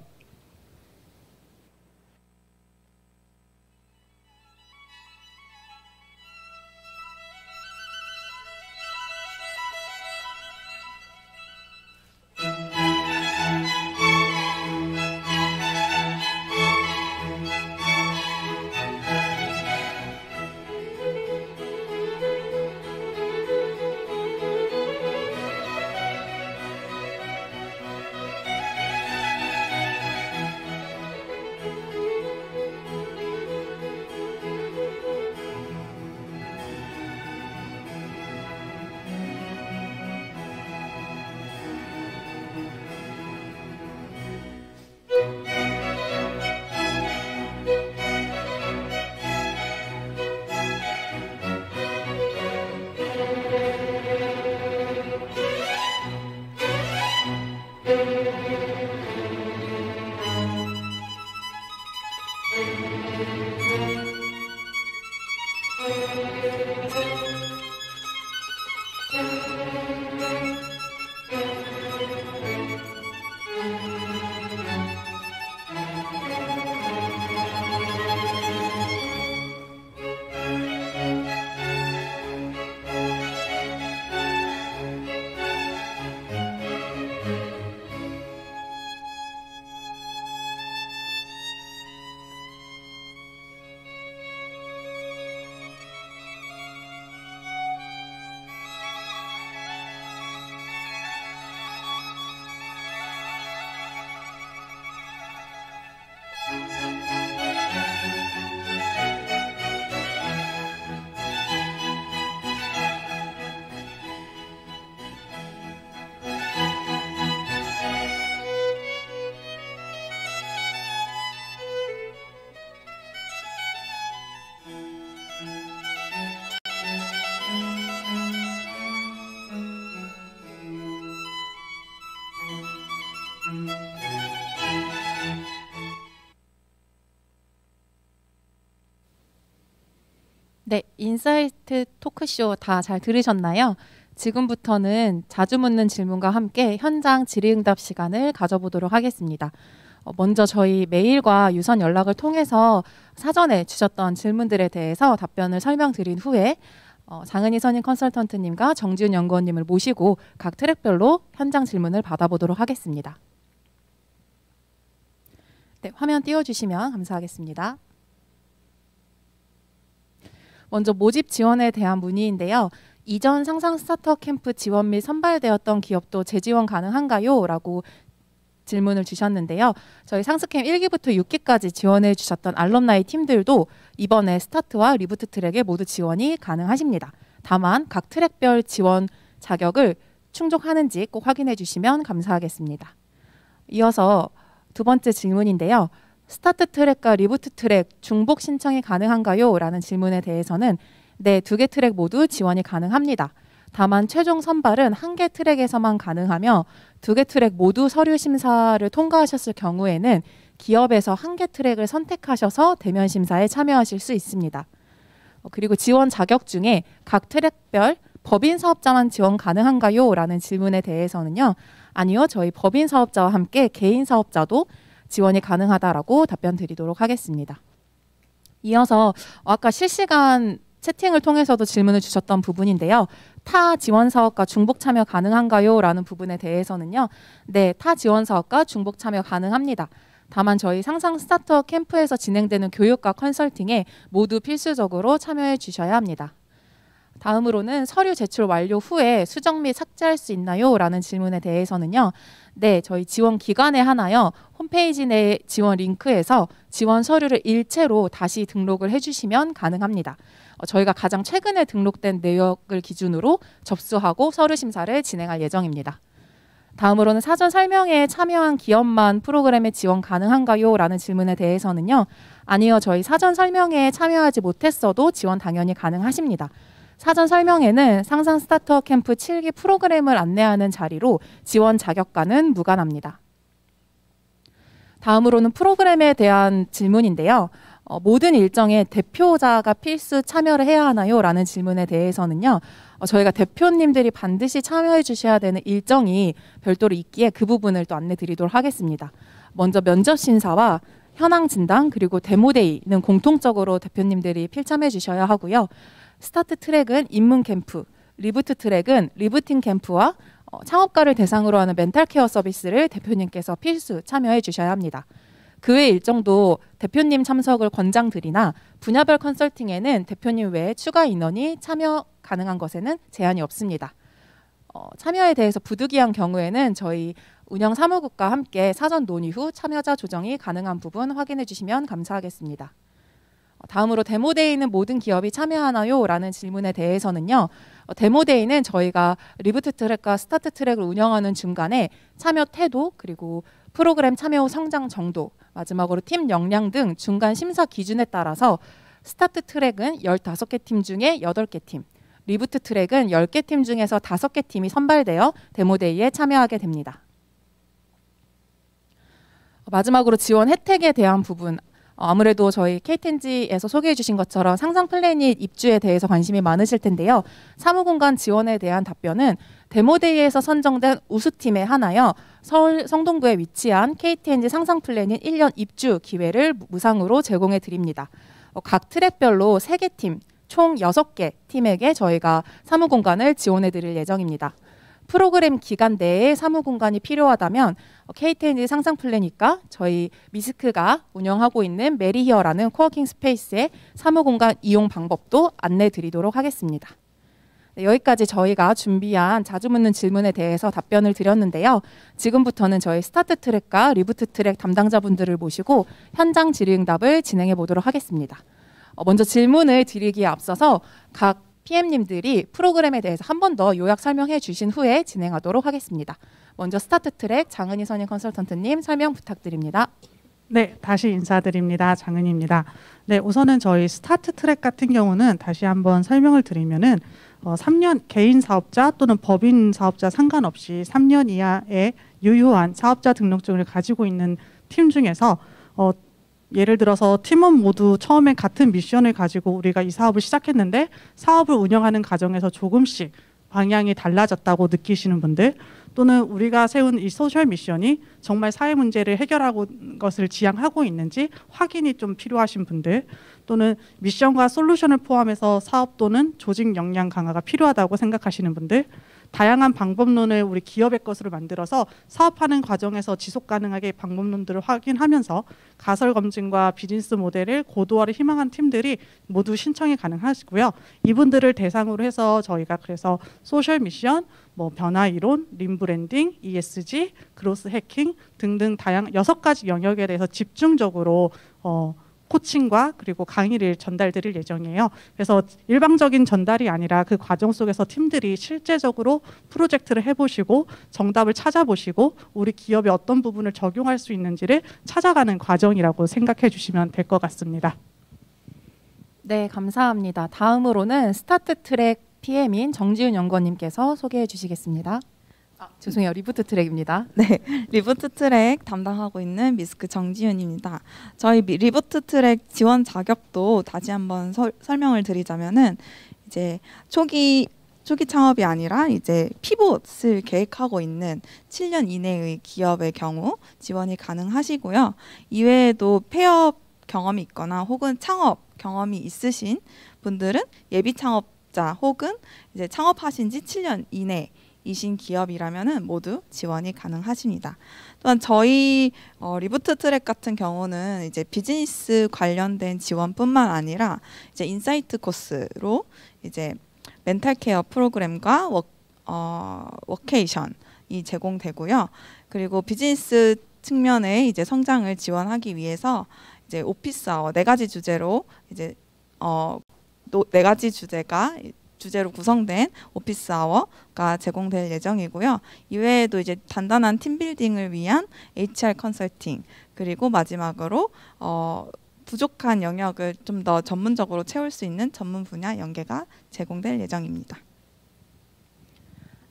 네, 인사이트 토크쇼 다 잘 들으셨나요? 지금부터는 자주 묻는 질문과 함께 현장 질의응답 시간을 가져보도록 하겠습니다. 먼저 저희 메일과 유선 연락을 통해서 사전에 주셨던 질문들에 대해서 답변을 설명드린 후에 장은희 선임 컨설턴트님과 정지훈 연구원님을 모시고 각 트랙별로 현장 질문을 받아보도록 하겠습니다. 네, 화면 띄워주시면 감사하겠습니다. 먼저 모집 지원에 대한 문의인데요. 이전 상상 스타트업 캠프 지원 및 선발되었던 기업도 재지원 가능한가요? 라고 질문을 주셨는데요. 저희 상스캠 1기부터 6기까지 지원해 주셨던 알럼나이 팀들도 이번에 스타트와 리부트 트랙에 모두 지원이 가능하십니다. 다만 각 트랙별 지원 자격을 충족하는지 꼭 확인해 주시면 감사하겠습니다. 이어서 두 번째 질문인데요. 스타트 트랙과 리부트 트랙 중복 신청이 가능한가요? 라는 질문에 대해서는 네, 2개 트랙 모두 지원이 가능합니다. 다만 최종 선발은 1개 트랙에서만 가능하며 2개 트랙 모두 서류 심사를 통과하셨을 경우에는 기업에서 1개 트랙을 선택하셔서 대면 심사에 참여하실 수 있습니다. 그리고 지원 자격 중에 각 트랙별 법인 사업자만 지원 가능한가요? 라는 질문에 대해서는요. 아니요, 저희 법인 사업자와 함께 개인 사업자도 지원이 가능하다라고 답변 드리도록 하겠습니다. 이어서 아까 실시간 채팅을 통해서도 질문을 주셨던 부분인데요. 타 지원 사업과 중복 참여 가능한가요? 라는 부분에 대해서는요. 네, 타 지원 사업과 중복 참여 가능합니다. 다만 저희 상상 스타트업 캠프에서 진행되는 교육과 컨설팅에 모두 필수적으로 참여해 주셔야 합니다. 다음으로는 서류 제출 완료 후에 수정 및 삭제할 수 있나요? 라는 질문에 대해서는요. 네, 저희 지원 기간에 하나요. 홈페이지 내 지원 링크에서 지원 서류를 일체로 다시 등록을 해주시면 가능합니다. 저희가 가장 최근에 등록된 내역을 기준으로 접수하고 서류 심사를 진행할 예정입니다. 다음으로는 사전 설명회에 참여한 기업만 프로그램에 지원 가능한가요? 라는 질문에 대해서는요. 아니요, 저희 사전 설명회에 참여하지 못했어도 지원 당연히 가능하십니다. 사전 설명회는 상상 스타트업 캠프 7기 프로그램을 안내하는 자리로 지원 자격과는 무관합니다. 다음으로는 프로그램에 대한 질문인데요. 모든 일정에 대표자가 필수 참여를 해야 하나요? 라는 질문에 대해서는요. 저희가 대표님들이 반드시 참여해 주셔야 되는 일정이 별도로 있기에 그 부분을 또 안내 드리도록 하겠습니다. 먼저 면접 심사와 현황 진단 그리고 데모데이는 공통적으로 대표님들이 필참해 주셔야 하고요. 스타트 트랙은 입문 캠프, 리부트 트랙은 리부팅 캠프와 창업가를 대상으로 하는 멘탈 케어 서비스를 대표님께서 필수 참여해 주셔야 합니다. 그 외 일정도 대표님 참석을 권장드리나 분야별 컨설팅에는 대표님 외에 추가 인원이 참여 가능한 것에는 제한이 없습니다. 참여에 대해서 부득이한 경우에는 저희 운영 사무국과 함께 사전 논의 후 참여자 조정이 가능한 부분 확인해 주시면 감사하겠습니다. 다음으로 데모데이는 모든 기업이 참여하나요? 라는 질문에 대해서는요. 데모데이는 저희가 리부트 트랙과 스타트 트랙을 운영하는 중간에 참여 태도 그리고 프로그램 참여 후 성장 정도 마지막으로 팀 역량 등 중간 심사 기준에 따라서 스타트 트랙은 15개 팀 중에 8개 팀 리부트 트랙은 10개 팀 중에서 5개 팀이 선발되어 데모데이에 참여하게 됩니다. 마지막으로 지원 혜택에 대한 부분 아무래도 저희 KTNG에서 소개해 주신 것처럼 상상 플래닛 입주에 대해서 관심이 많으실 텐데요. 사무공간 지원에 대한 답변은 데모데이에서 선정된 우수팀의 하나여 서울 성동구에 위치한 KTNG 상상 플래닛 1년 입주 기회를 무상으로 제공해 드립니다. 각 트랙별로 3개 팀, 총 6개 팀에게 저희가 사무공간을 지원해 드릴 예정입니다. 프로그램 기간 내에 사무공간이 필요하다면 KTNG 상상 플래닛과 저희 미스크가 운영하고 있는 메리히어라는 코워킹 스페이스의 사무공간 이용 방법도 안내 드리도록 하겠습니다. 네, 여기까지 저희가 준비한 자주 묻는 질문에 대해서 답변을 드렸는데요. 지금부터는 저희 스타트 트랙과 리부트 트랙 담당자분들을 모시고 현장 질의응답을 진행해 보도록 하겠습니다. 먼저 질문을 드리기에 앞서서 각 PM님들이 프로그램에 대해서 한 번 더 요약 설명해 주신 후에 진행하도록 하겠습니다. 먼저 스타트 트랙 장은희 선임 컨설턴트님 설명 부탁드립니다. 네, 다시 인사드립니다. 장은희입니다. 네, 우선은 저희 스타트 트랙 같은 경우는 다시 한번 설명을 드리면은 3년 개인 사업자 또는 법인 사업자 상관없이 3년 이하의 유효한 사업자 등록증을 가지고 있는 팀 중에서 예를 들어서 팀원 모두 처음에 같은 미션을 가지고 우리가 이 사업을 시작했는데 사업을 운영하는 과정에서 조금씩 방향이 달라졌다고 느끼시는 분들, 또는 우리가 세운 이 소셜 미션이 정말 사회 문제를 해결하고 것을 지향하고 있는지 확인이 좀 필요하신 분들, 또는 미션과 솔루션을 포함해서 사업 또는 조직 역량 강화가 필요하다고 생각하시는 분들, 다양한 방법론을 우리 기업의 것으로 만들어서 사업하는 과정에서 지속 가능하게 방법론들을 확인하면서 가설 검증과 비즈니스 모델을 고도화를 희망한 팀들이 모두 신청이 가능하시고요. 이분들을 대상으로 해서 저희가 그래서 소셜 미션, 변화 이론, 림브랜딩, ESG, 그로스 해킹 등등 다양한 6가지 영역에 대해서 집중적으로 코칭과 그리고 강의를 전달드릴 예정이에요. 그래서 일방적인 전달이 아니라 그 과정 속에서 팀들이 실제적으로 프로젝트를 해보시고 정답을 찾아보시고 우리 기업의 어떤 부분을 적용할 수 있는지를 찾아가는 과정이라고 생각해 주시면 될 것 같습니다. 네, 감사합니다. 다음으로는 스타트 트랙 PM인 정지윤 연구원님께서 소개해 주시겠습니다. 죄송해요. 리부트 트랙입니다. 네, 리부트 트랙 담당하고 있는 미스크 정지윤입니다. 저희 리부트 트랙 지원 자격도 다시 한번 설명을 드리자면은 이제 초기 창업이 아니라 이제 피봇을 계획하고 있는 7년 이내의 기업의 경우 지원이 가능하시고요. 이외에도 폐업 경험이 있거나 혹은 창업 경험이 있으신 분들은 예비 창업자 혹은 이제 창업하신 지 7년 이내 이신 기업이라면은 모두 지원이 가능하십니다. 또한 저희 리부트 트랙 같은 경우는 이제 비즈니스 관련된 지원뿐만 아니라 이제 인사이트 코스로 이제 멘탈 케어 프로그램과 워케이션이 제공되고요. 그리고 비즈니스 측면의 이제 성장을 지원하기 위해서 이제 오피스 아워 4가지 주제로 이제 4가지 주제로 구성된 오피스 아워가 제공될 예정이고요. 이외에도 이제 단단한 팀 빌딩을 위한 HR 컨설팅, 그리고 마지막으로 부족한 영역을 좀 더 전문적으로 채울 수 있는 전문 분야 연계가 제공될 예정입니다.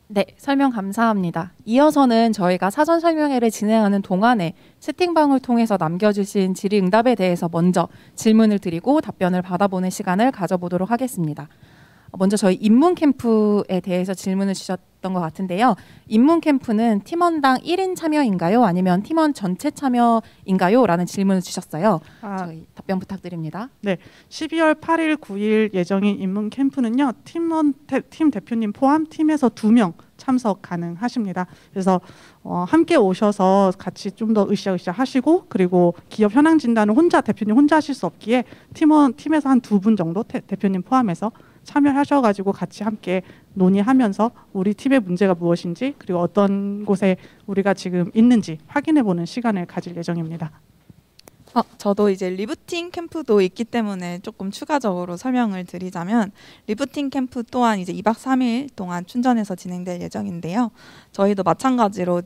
네, 설명 감사합니다. 이어서는 저희가 사전 설명회를 진행하는 동안에 채팅방을 통해서 남겨주신 질의응답에 대해서 먼저 질문을 드리고 답변을 받아보는 시간을 가져보도록 하겠습니다. 먼저 저희 입문 캠프에 대해서 질문을 주셨던 것 같은데요. 입문 캠프는 팀원당 1인 참여인가요? 아니면 팀원 전체 참여인가요? 라는 질문을 주셨어요. 저희 답변 부탁드립니다. 네, 12월 8일, 9일 예정인 입문 캠프는요. 팀 대표님 포함 팀에서 2명 참석 가능하십니다. 그래서 함께 오셔서 같이 좀 더 으쌰으쌰 하시고, 그리고 기업 현황 진단은 대표님 혼자 하실 수 없기에 팀에서 한 2분 정도 대표님 포함해서 참여하셔가지고 같이 함께 논의하면서 우리 팀의 문제가 무엇인지, 그리고 어떤 곳에 우리가 지금 있는지 확인해보는 시간을 가질 예정입니다. 저도 이제 리부팅 캠프도 있기 때문에 조금 추가적으로 설명을 드리자면, 리부팅 캠프 또한 이제 2박 3일 동안 춘전에서 진행될 예정인데요. 저희도 마찬가지로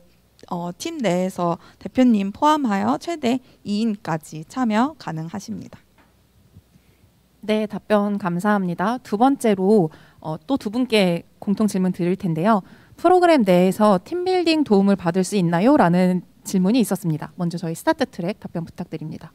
팀 내에서 대표님 포함하여 최대 2인까지 참여 가능하십니다. 네, 답변 감사합니다. 두 번째로 또 2분께 공통 질문 드릴 텐데요. 프로그램 내에서 팀빌딩 도움을 받을 수 있나요? 라는 질문이 있었습니다. 먼저 저희 스타트 트랙 답변 부탁드립니다.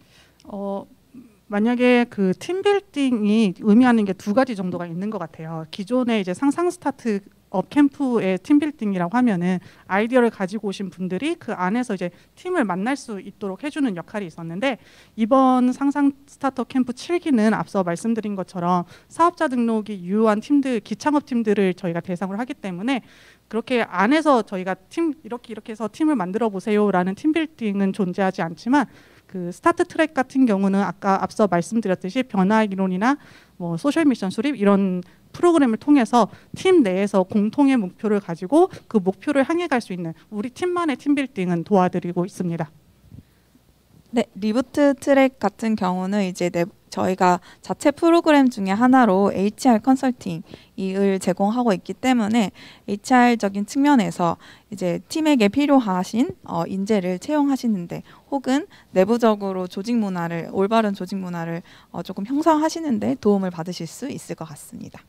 만약에 그 팀빌딩이 의미하는 게 두 가지 정도가 있는 것 같아요. 기존에 이제 상상 스타트업 캠프의 팀빌딩이라고 하면은 아이디어를 가지고 오신 분들이 그 안에서 이제 팀을 만날 수 있도록 해주는 역할이 있었는데, 이번 상상 스타트업 캠프 7기는 앞서 말씀드린 것처럼 사업자 등록이 유효한 팀들, 기창업 팀들을 저희가 대상으로 하기 때문에 그렇게 안에서 저희가 팀 이렇게 해서 팀을 만들어 보세요라는 팀빌딩은 존재하지 않지만, 그 스타트 트랙 같은 경우는 아까 앞서 말씀드렸듯이 변화 이론이나 뭐 소셜 미션 수립 이런 프로그램을 통해서 팀 내에서 공통의 목표를 가지고 그 목표를 향해 갈 수 있는 우리 팀만의 팀빌딩은 도와드리고 있습니다. 네, 리부트 트랙 같은 경우는 이제 저희가 자체 프로그램 중에 하나로 HR 컨설팅을 제공하고 있기 때문에 HR적인 측면에서 이제 팀에게 필요하신 인재를 채용하시는데, 혹은 내부적으로 올바른 조직 문화를 조금 형성하시는데 도움을 받으실 수 있을 것 같습니다.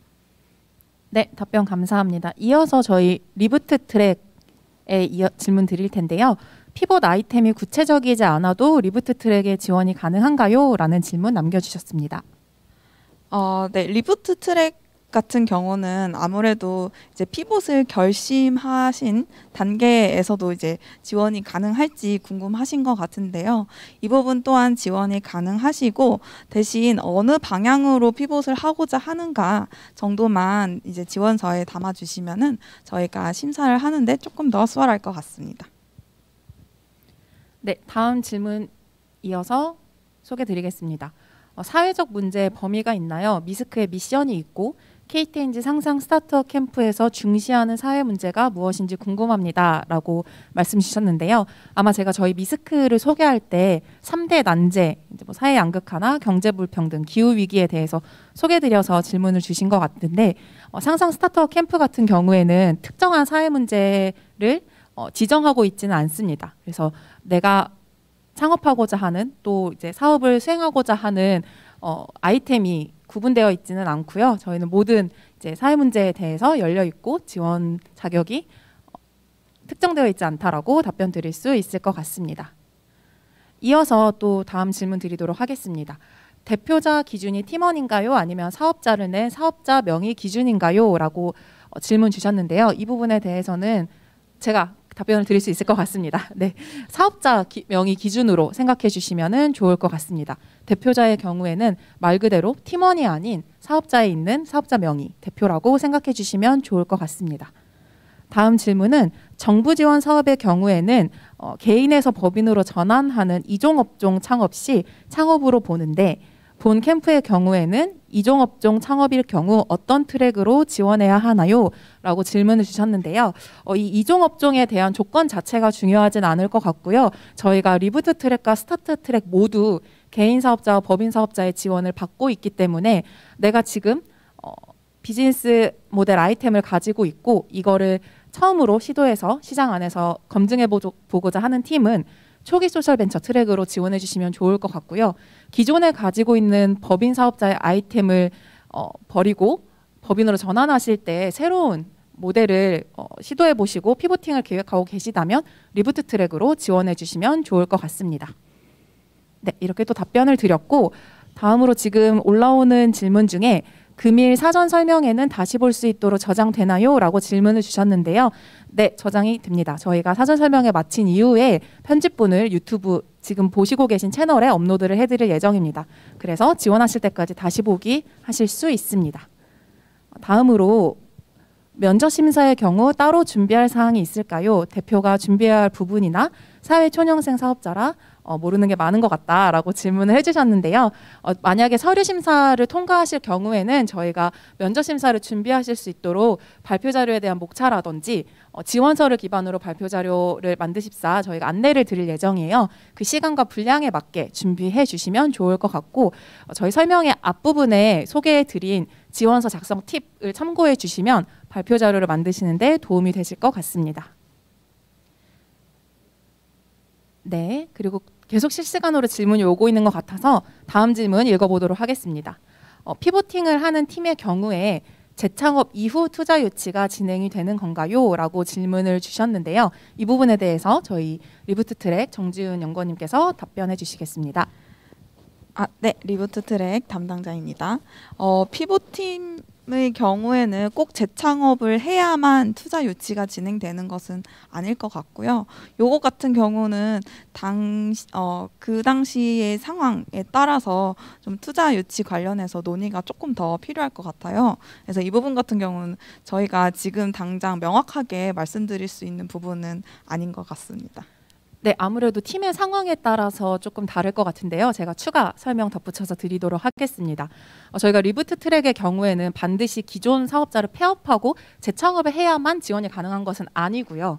네, 답변 감사합니다. 이어서 저희 리부트 트랙에 질문 드릴 텐데요. 피봇 아이템이 구체적이지 않아도 리부트 트랙에 지원이 가능한가요? 라는 질문 남겨주셨습니다. 네, 리부트 트랙 같은 경우는 아무래도 이제 피봇을 결심하신 단계에서도 이제 지원이 가능할지 궁금하신 것 같은데요. 이 부분 또한 지원이 가능하시고, 대신 어느 방향으로 피봇을 하고자 하는가 정도만 이제 지원서에 담아주시면은 저희가 심사를 하는데 조금 더 수월할 것 같습니다. 네, 다음 질문 이어서 소개드리겠습니다. 사회적 문제의 범위가 있나요? 미스크의 미션이 있고 KTNG 상상 스타트업 캠프에서 중시하는 사회 문제가 무엇인지 궁금합니다. 라고 말씀 주셨는데요. 아마 제가 저희 미스크를 소개할 때 3대 난제, 이제 뭐 사회 양극화나 경제 불평등, 기후 위기에 대해서 소개드려서 질문을 주신 것 같은데, 상상 스타트업 캠프 같은 경우에는 특정한 사회 문제를 지정하고 있지는 않습니다. 그래서 내가 창업하고자 하는, 또 이제 사업을 수행하고자 하는 아이템이 구분되어 있지는 않고요. 저희는 모든 이제 사회 문제에 대해서 열려 있고 지원 자격이 특정되어 있지 않다라고 답변 드릴 수 있을 것 같습니다. 이어서 또 다음 질문 드리도록 하겠습니다. 대표자 기준이 팀원인가요? 아니면 사업자를 낸 사업자 명의 기준인가요? 라고 질문 주셨는데요. 이 부분에 대해서는 제가 답변을 드릴 수 있을 것 같습니다. 네, 사업자 명의 기준으로 생각해 주시면 좋을 것 같습니다. 대표자의 경우에는 말 그대로 팀원이 아닌 사업자에 있는 사업자 명의, 대표라고 생각해 주시면 좋을 것 같습니다. 다음 질문은 정부 지원 사업의 경우에는 개인에서 법인으로 전환하는 이종업종 창업 시 창업으로 보는데, 본 캠프의 경우에는 이종업종 창업일 경우 어떤 트랙으로 지원해야 하나요? 라고 질문을 주셨는데요. 이 이종업종에 대한 조건 자체가 중요하진 않을 것 같고요. 저희가 리부트 트랙과 스타트 트랙 모두 개인 사업자와 법인 사업자의 지원을 받고 있기 때문에, 내가 지금 비즈니스 모델 아이템을 가지고 있고 이거를 처음으로 시도해서 시장 안에서 검증해 보고자 하는 팀은 초기 소셜벤처 트랙으로 지원해 주시면 좋을 것 같고요. 기존에 가지고 있는 법인 사업자의 아이템을 버리고 법인으로 전환하실 때 새로운 모델을 시도해 보시고 피보팅을 계획하고 계시다면 리부트 트랙으로 지원해 주시면 좋을 것 같습니다. 네, 이렇게 또 답변을 드렸고, 다음으로 지금 올라오는 질문 중에 금일 사전 설명회는 다시 볼 수 있도록 저장되나요? 라고 질문을 주셨는데요. 네, 저장이 됩니다. 저희가 사전 설명회 마친 이후에 편집본을 유튜브 지금 보시고 계신 채널에 업로드를 해드릴 예정입니다. 그래서 지원하실 때까지 다시 보기 하실 수 있습니다. 다음으로 면접 심사의 경우 따로 준비할 사항이 있을까요? 대표가 준비해야 할 부분이나 사회초년생 사업자라 모르는 게 많은 것 같다라고 질문을 해주셨는데요. 만약에 서류 심사를 통과하실 경우에는 저희가 면접 심사를 준비하실 수 있도록 발표 자료에 대한 목차라든지 지원서를 기반으로 발표 자료를 만드십사 저희가 안내를 드릴 예정이에요. 그 시간과 분량에 맞게 준비해 주시면 좋을 것 같고, 저희 설명의 앞부분에 소개해 드린 지원서 작성 팁을 참고해 주시면 발표 자료를 만드시는 데 도움이 되실 것 같습니다. 네, 그리고 계속 실시간으로 질문이 오고 있는 것 같아서 다음 질문 읽어보도록 하겠습니다. 피보팅을 하는 팀의 경우에 재창업 이후 투자 유치가 진행이 되는 건가요? 라고 질문을 주셨는데요. 이 부분에 대해서 저희 리부트 트랙 정지훈 연구원님께서 답변해 주시겠습니다. 네, 리부트 트랙 담당자입니다. 피보팀의 경우에는 꼭 재창업을 해야만 투자 유치가 진행되는 것은 아닐 것 같고요. 요거 같은 경우는 그 당시의 상황에 따라서 좀 투자 유치 관련해서 논의가 조금 더 필요할 것 같아요. 그래서 이 부분 같은 경우는 저희가 지금 당장 명확하게 말씀드릴 수 있는 부분은 아닌 것 같습니다. 네, 아무래도 팀의 상황에 따라서 조금 다를 것 같은데요. 제가 추가 설명 덧붙여서 드리도록 하겠습니다. 저희가 리부트 트랙의 경우에는 반드시 기존 사업자를 폐업하고 재창업을 해야만 지원이 가능한 것은 아니고요.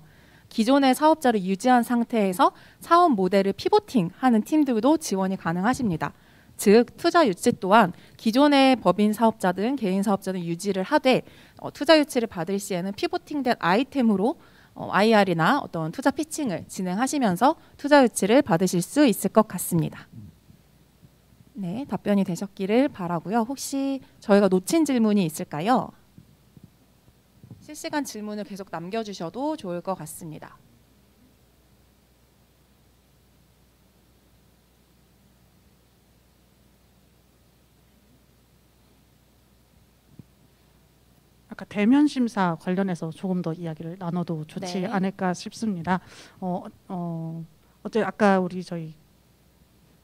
기존의 사업자를 유지한 상태에서 사업 모델을 피보팅하는 팀들도 지원이 가능하십니다. 즉 투자 유치 또한 기존의 법인 사업자든 개인 사업자든 유지를 하되 투자 유치를 받을 시에는 피보팅된 아이템으로 IR이나 어떤 투자 피칭을 진행하시면서 투자 유치를 받으실 수 있을 것 같습니다. 네, 답변이 되셨기를 바라고요. 혹시 저희가 놓친 질문이 있을까요? 실시간 질문을 계속 남겨주셔도 좋을 것 같습니다. 아까 대면 심사 관련해서 조금 더 이야기를 나눠도 좋지 네. 않을까 싶습니다. 어제 아까 우리 저희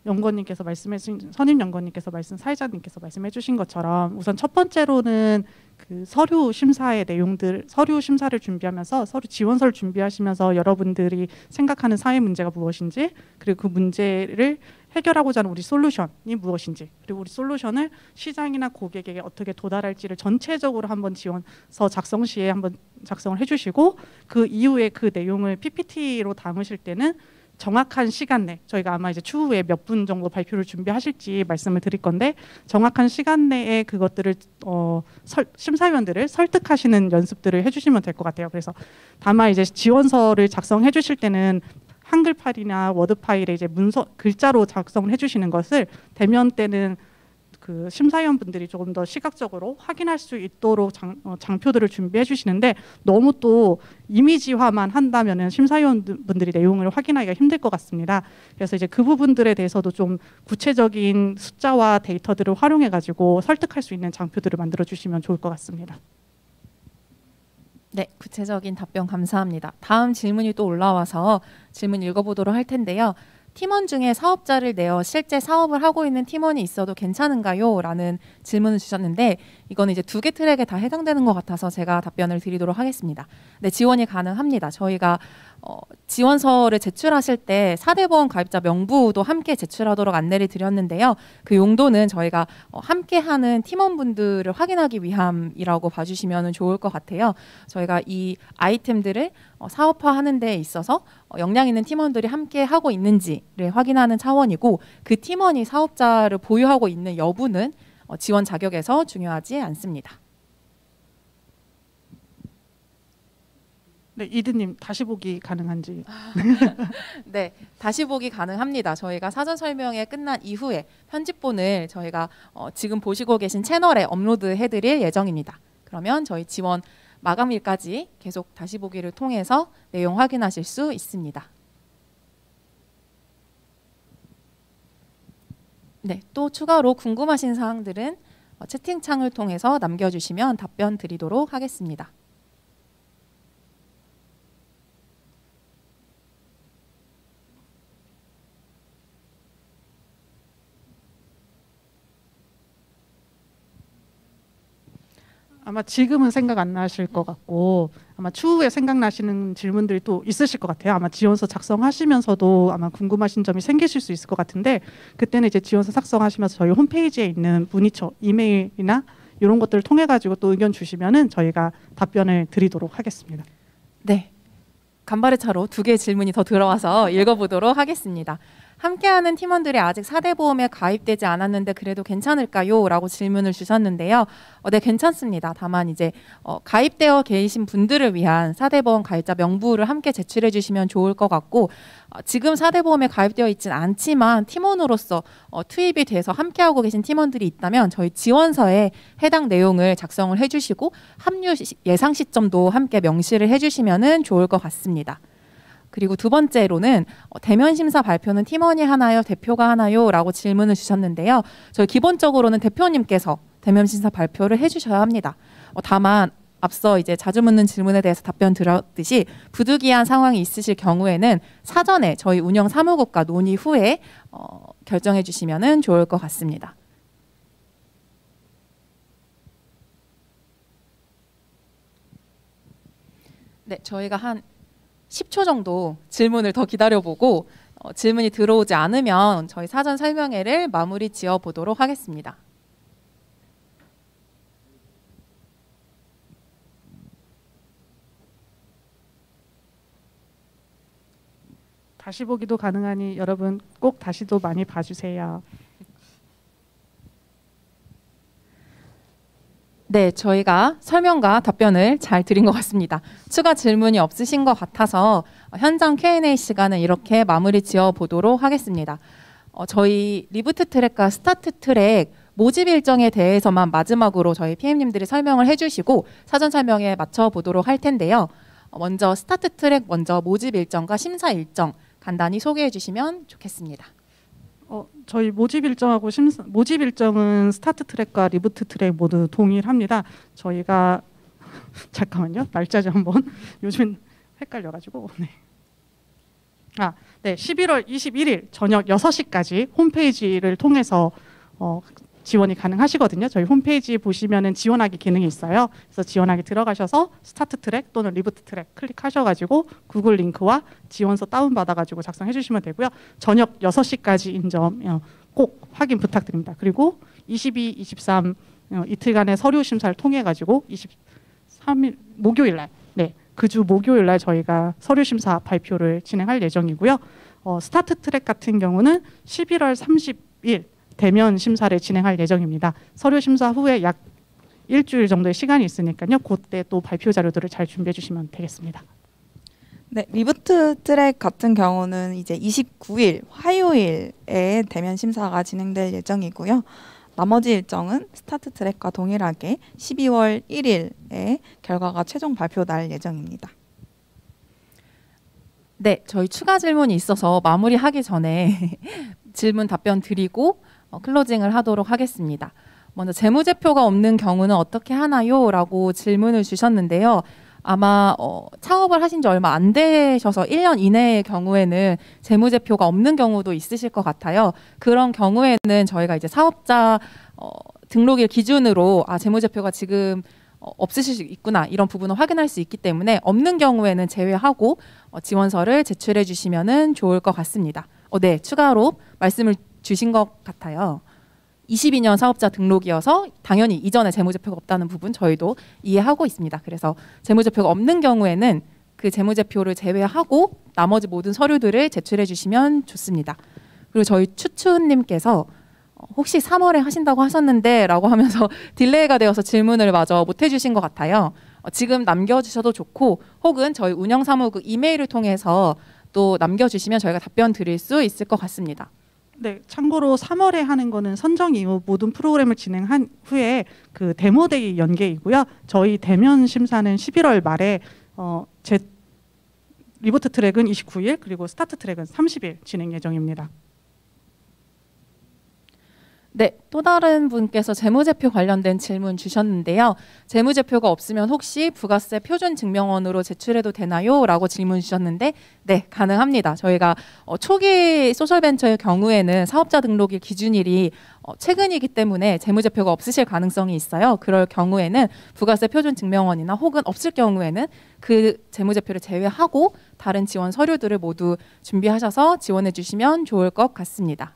연구원님께서 말씀해주신 선임 연구원님께서 사회자님께서 말씀해주신 것처럼 우선 첫 번째로는 그 서류 심사의 내용들, 서류 심사를 준비하면서 서류 지원서를 준비하시면서 여러분들이 생각하는 사회 문제가 무엇인지 그리고 그 문제를 해결하고자 하는 우리 솔루션이 무엇인지 그리고 우리 솔루션을 시장이나 고객에게 어떻게 도달할지를 전체적으로 한번 지원서 작성 시에 한번 작성을 해주시고 그 이후에 그 내용을 PPT로 담으실 때는 정확한 시간 내 저희가 아마 이제 추후에 몇 분 정도 발표를 준비하실지 말씀을 드릴 건데 정확한 시간 내에 그것들을 심사위원들을 설득하시는 연습들을 해주시면 될 것 같아요. 그래서 다만 이제 지원서를 작성해 주실 때는 한글 파일이나 워드 파일에 이제 문서 글자로 작성을 해주시는 것을 대면 때는 그 심사위원분들이 조금 더 시각적으로 확인할 수 있도록 장표들을 준비해 주시는데 너무 또 이미지화만 한다면은 심사위원분들이 내용을 확인하기가 힘들 것 같습니다. 그래서 이제 그 부분들에 대해서도 좀 구체적인 숫자와 데이터들을 활용해 가지고 설득할 수 있는 장표들을 만들어 주시면 좋을 것 같습니다. 네, 구체적인 답변 감사합니다. 다음 질문이 또 올라와서 질문 읽어보도록 할 텐데요. 팀원 중에 사업자를 내어 실제 사업을 하고 있는 팀원이 있어도 괜찮은가요? 라는 질문을 주셨는데 이거는 이제 2개 트랙에 다 해당되는 것 같아서 제가 답변을 드리도록 하겠습니다. 네, 지원이 가능합니다. 저희가 지원서를 제출하실 때 4대 보험 가입자 명부도 함께 제출하도록 안내를 드렸는데요. 그 용도는 저희가 함께하는 팀원분들을 확인하기 위함이라고 봐주시면 좋을 것 같아요. 저희가 이 아이템들을 사업화하는 데 있어서 역량 있는 팀원들이 함께 하고 있는지를 확인하는 차원이고 그 팀원이 사업자를 보유하고 있는 여부는 지원 자격에서 중요하지 않습니다. 네, 이드님 다시 보기 가능한지. 네, 다시 보기 가능합니다. 저희가 사전 설명회 끝난 이후에 편집본을 저희가 지금 보시고 계신 채널에 업로드해드릴 예정입니다. 그러면 저희 지원 마감일까지 계속 다시 보기를 통해서 내용 확인하실 수 있습니다. 네, 또 추가로 궁금하신 사항들은 채팅창을 통해서 남겨주시면 답변 드리도록 하겠습니다. 아마 지금은 생각 안 나실 것 같고 아마 추후에 생각나시는 질문들이 또 있으실 것 같아요. 아마 지원서 작성하시면서도 아마 궁금하신 점이 생기실 수 있을 것 같은데 그때는 이제 지원서 작성하시면서 저희 홈페이지에 있는 문의처, 이메일이나 이런 것들을 통해 가지고 또 의견 주시면은 저희가 답변을 드리도록 하겠습니다. 네, 간발의 차로 2개의 질문이 더 들어와서 읽어보도록 하겠습니다. 함께하는 팀원들이 아직 4대 보험에 가입되지 않았는데 그래도 괜찮을까요? 라고 질문을 주셨는데요. 네, 괜찮습니다. 다만 이제 가입되어 계신 분들을 위한 4대 보험 가입자 명부를 함께 제출해 주시면 좋을 것 같고 지금 4대 보험에 가입되어 있진 않지만 팀원으로서 투입이 돼서 함께하고 계신 팀원들이 있다면 저희 지원서에 해당 내용을 작성을 해주시고 합류 예상 시점도 함께 명시를 해주시면 좋을 것 같습니다. 그리고 두 번째로는 대면 심사 발표는 팀원이 하나요? 대표가 하나요? 라고 질문을 주셨는데요. 저희 기본적으로는 대표님께서 대면 심사 발표를 해주셔야 합니다. 다만 앞서 이제 자주 묻는 질문에 대해서 답변 드렸듯이 부득이한 상황이 있으실 경우에는 사전에 저희 운영 사무국과 논의 후에 결정해 주시면 좋을 것 같습니다. 네, 저희가 한 10초 정도 질문을 더 기다려보고 질문이 들어오지 않으면 저희 사전 설명회를 마무리 지어 보도록 하겠습니다. 다시 보기도 가능하니 여러분 꼭 다시도 많이 봐주세요. 네, 저희가 설명과 답변을 잘 드린 것 같습니다. 추가 질문이 없으신 것 같아서 현장 Q&A 시간은 이렇게 마무리 지어 보도록 하겠습니다. 저희 리부트 트랙과 스타트 트랙 모집 일정에 대해서만 마지막으로 저희 PM님들이 설명을 해주시고 사전 설명에 맞춰 보도록 할 텐데요. 먼저 스타트 트랙 먼저 모집 일정과 심사 일정 간단히 소개해 주시면 좋겠습니다. 저희 모집 일정하고 모집 일정은 스타트 트랙과 리부트 트랙 모두 동일합니다. 저희가 잠깐만요. 날짜 좀 한번 요즘 헷갈려가지고 네. 11월 21일 저녁 6시까지 홈페이지를 통해서 지원이 가능하시거든요. 저희 홈페이지 보시면은 지원하기 기능이 있어요. 그래서 지원하기 들어가셔서 스타트 트랙 또는 리부트 트랙 클릭하셔가지고 구글 링크와 지원서 다운받아가지고 작성해 주시면 되고요. 저녁 6시까지인 점 꼭 확인 부탁드립니다. 그리고 22, 23 이틀간의 서류 심사를 통해 가지고 23일 목요일 날, 그 주 목요일 날 저희가 서류 심사 발표를 진행할 예정이고요. 스타트 트랙 같은 경우는 11월 30일 대면 심사를 진행할 예정입니다. 서류 심사 후에 약 일주일 정도의 시간이 있으니까요. 그때 또 발표 자료들을 잘 준비해 주시면 되겠습니다. 네, 리부트 트랙 같은 경우는 이제 29일 화요일에 대면 심사가 진행될 예정이고요. 나머지 일정은 스타트 트랙과 동일하게 12월 1일에 결과가 최종 발표날 예정입니다. 네, 저희 추가 질문이 있어서 마무리하기 전에 질문 답변 드리고 클로징을 하도록 하겠습니다. 먼저 재무제표가 없는 경우는 어떻게 하나요? 라고 질문을 주셨는데요. 아마 창업을 하신 지 얼마 안 되셔서 1년 이내의 경우에는 재무제표가 없는 경우도 있으실 것 같아요. 그런 경우에는 저희가 이제 사업자 등록일 기준으로 재무제표가 지금 없으실 수 있구나 이런 부분을 확인할 수 있기 때문에 없는 경우에는 제외하고 지원서를 제출해 주시면 좋을 것 같습니다. 네, 추가로 말씀을 주신 것 같아요. 22년 사업자 등록이어서 당연히 이전에 재무제표가 없다는 부분 저희도 이해하고 있습니다. 그래서 재무제표가 없는 경우에는 그 재무제표를 제외하고 나머지 모든 서류들을 제출해 주시면 좋습니다. 그리고 저희 추추님께서 혹시 3월에 하신다고 하셨는데 라고 하면서 딜레이가 되어서 질문을 마저 못 해주신 것 같아요. 지금 남겨주셔도 좋고 혹은 저희 운영사무국 이메일을 통해서 또 남겨주시면 저희가 답변 드릴 수 있을 것 같습니다. 네, 참고로 3월에 하는 거는 선정 이후 모든 프로그램을 진행한 후에 그 데모데이 연계이고요. 저희 대면 심사는 11월 말에 리부트 트랙은 29일 그리고 스타트 트랙은 30일 진행 예정입니다. 네, 또 다른 분께서 재무제표 관련된 질문 주셨는데요. 재무제표가 없으면 혹시 부가세 표준증명원으로 제출해도 되나요? 라고 질문 주셨는데 네, 가능합니다. 저희가 초기 소셜벤처의 경우에는 사업자 등록일 기준일이 최근이기 때문에 재무제표가 없으실 가능성이 있어요. 그럴 경우에는 부가세 표준증명원이나 혹은 없을 경우에는 그 재무제표를 제외하고 다른 지원 서류들을 모두 준비하셔서 지원해 주시면 좋을 것 같습니다.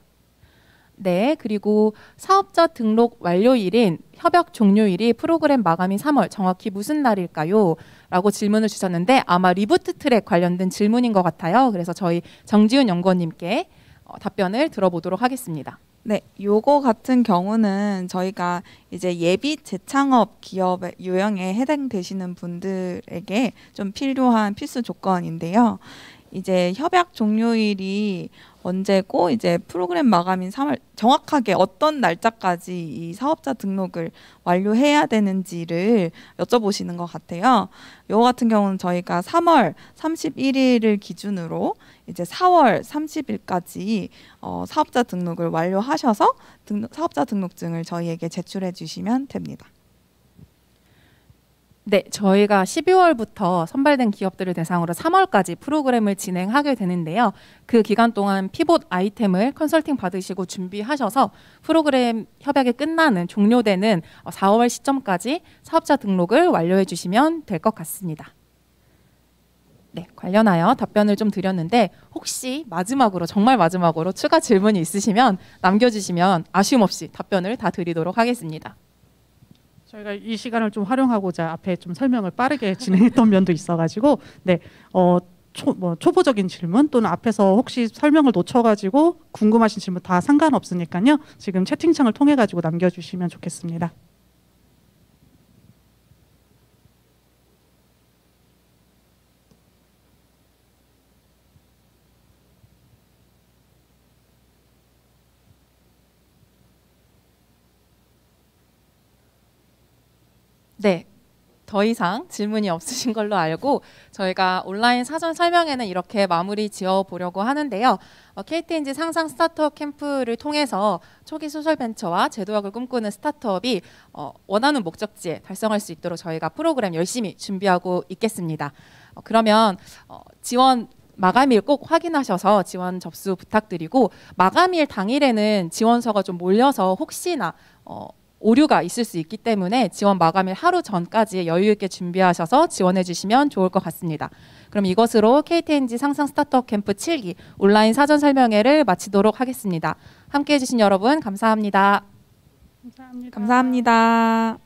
네, 그리고 사업자 등록 완료일인 협약 종료일이 프로그램 마감인 3월 정확히 무슨 날일까요? 라고 질문을 주셨는데 아마 리부트 트랙 관련된 질문인 것 같아요. 그래서 저희 정지훈 연구원님께 답변을 들어보도록 하겠습니다. 네, 요거 같은 경우는 저희가 이제 예비 재창업 기업의 유형에 해당되시는 분들에게 좀 필요한 필수 조건인데요. 이제 협약 종료일이 언제고 이제 프로그램 마감인 3월 정확하게 어떤 날짜까지 이 사업자 등록을 완료해야 되는지를 여쭤보시는 것 같아요. 요거 같은 경우는 저희가 3월 31일을 기준으로 이제 4월 30일까지 사업자 등록을 완료하셔서 사업자 등록증을 저희에게 제출해 주시면 됩니다. 네, 저희가 12월부터 선발된 기업들을 대상으로 3월까지 프로그램을 진행하게 되는데요. 그 기간 동안 피봇 아이템을 컨설팅 받으시고 준비하셔서 프로그램 협약이 끝나는 종료되는 4월 시점까지 사업자 등록을 완료해 주시면 될 것 같습니다. 네, 관련하여 답변을 좀 드렸는데 혹시 마지막으로 정말 마지막으로 추가 질문이 있으시면 남겨주시면 아쉬움 없이 답변을 다 드리도록 하겠습니다. 저희가 이 시간을 좀 활용하고자 앞에 좀 설명을 빠르게 진행했던 면도 있어가지고 네, 초보적인 질문 또는 앞에서 혹시 설명을 놓쳐가지고 궁금하신 질문 다 상관없으니까요. 지금 채팅창을 통해 가지고 남겨주시면 좋겠습니다. 네, 더 이상 질문이 없으신 걸로 알고 저희가 온라인 사전 설명회는 이렇게 마무리 지어 보려고 하는데요. KTNG 상상 스타트업 캠프를 통해서 초기 소셜 벤처와 제도학을 꿈꾸는 스타트업이 원하는 목적지에 달성할 수 있도록 저희가 프로그램 열심히 준비하고 있겠습니다. 그러면 지원 마감일 꼭 확인하셔서 지원 접수 부탁드리고 마감일 당일에는 지원서가 좀 몰려서 혹시나 오류가 있을 수 있기 때문에 지원 마감일 하루 전까지 여유 있게 준비하셔서 지원해 주시면 좋을 것 같습니다. 그럼 이것으로 KTNG 상상 스타트업 캠프 7기 온라인 사전 설명회를 마치도록 하겠습니다. 함께해 주신 여러분 감사합니다. 감사합니다. 감사합니다.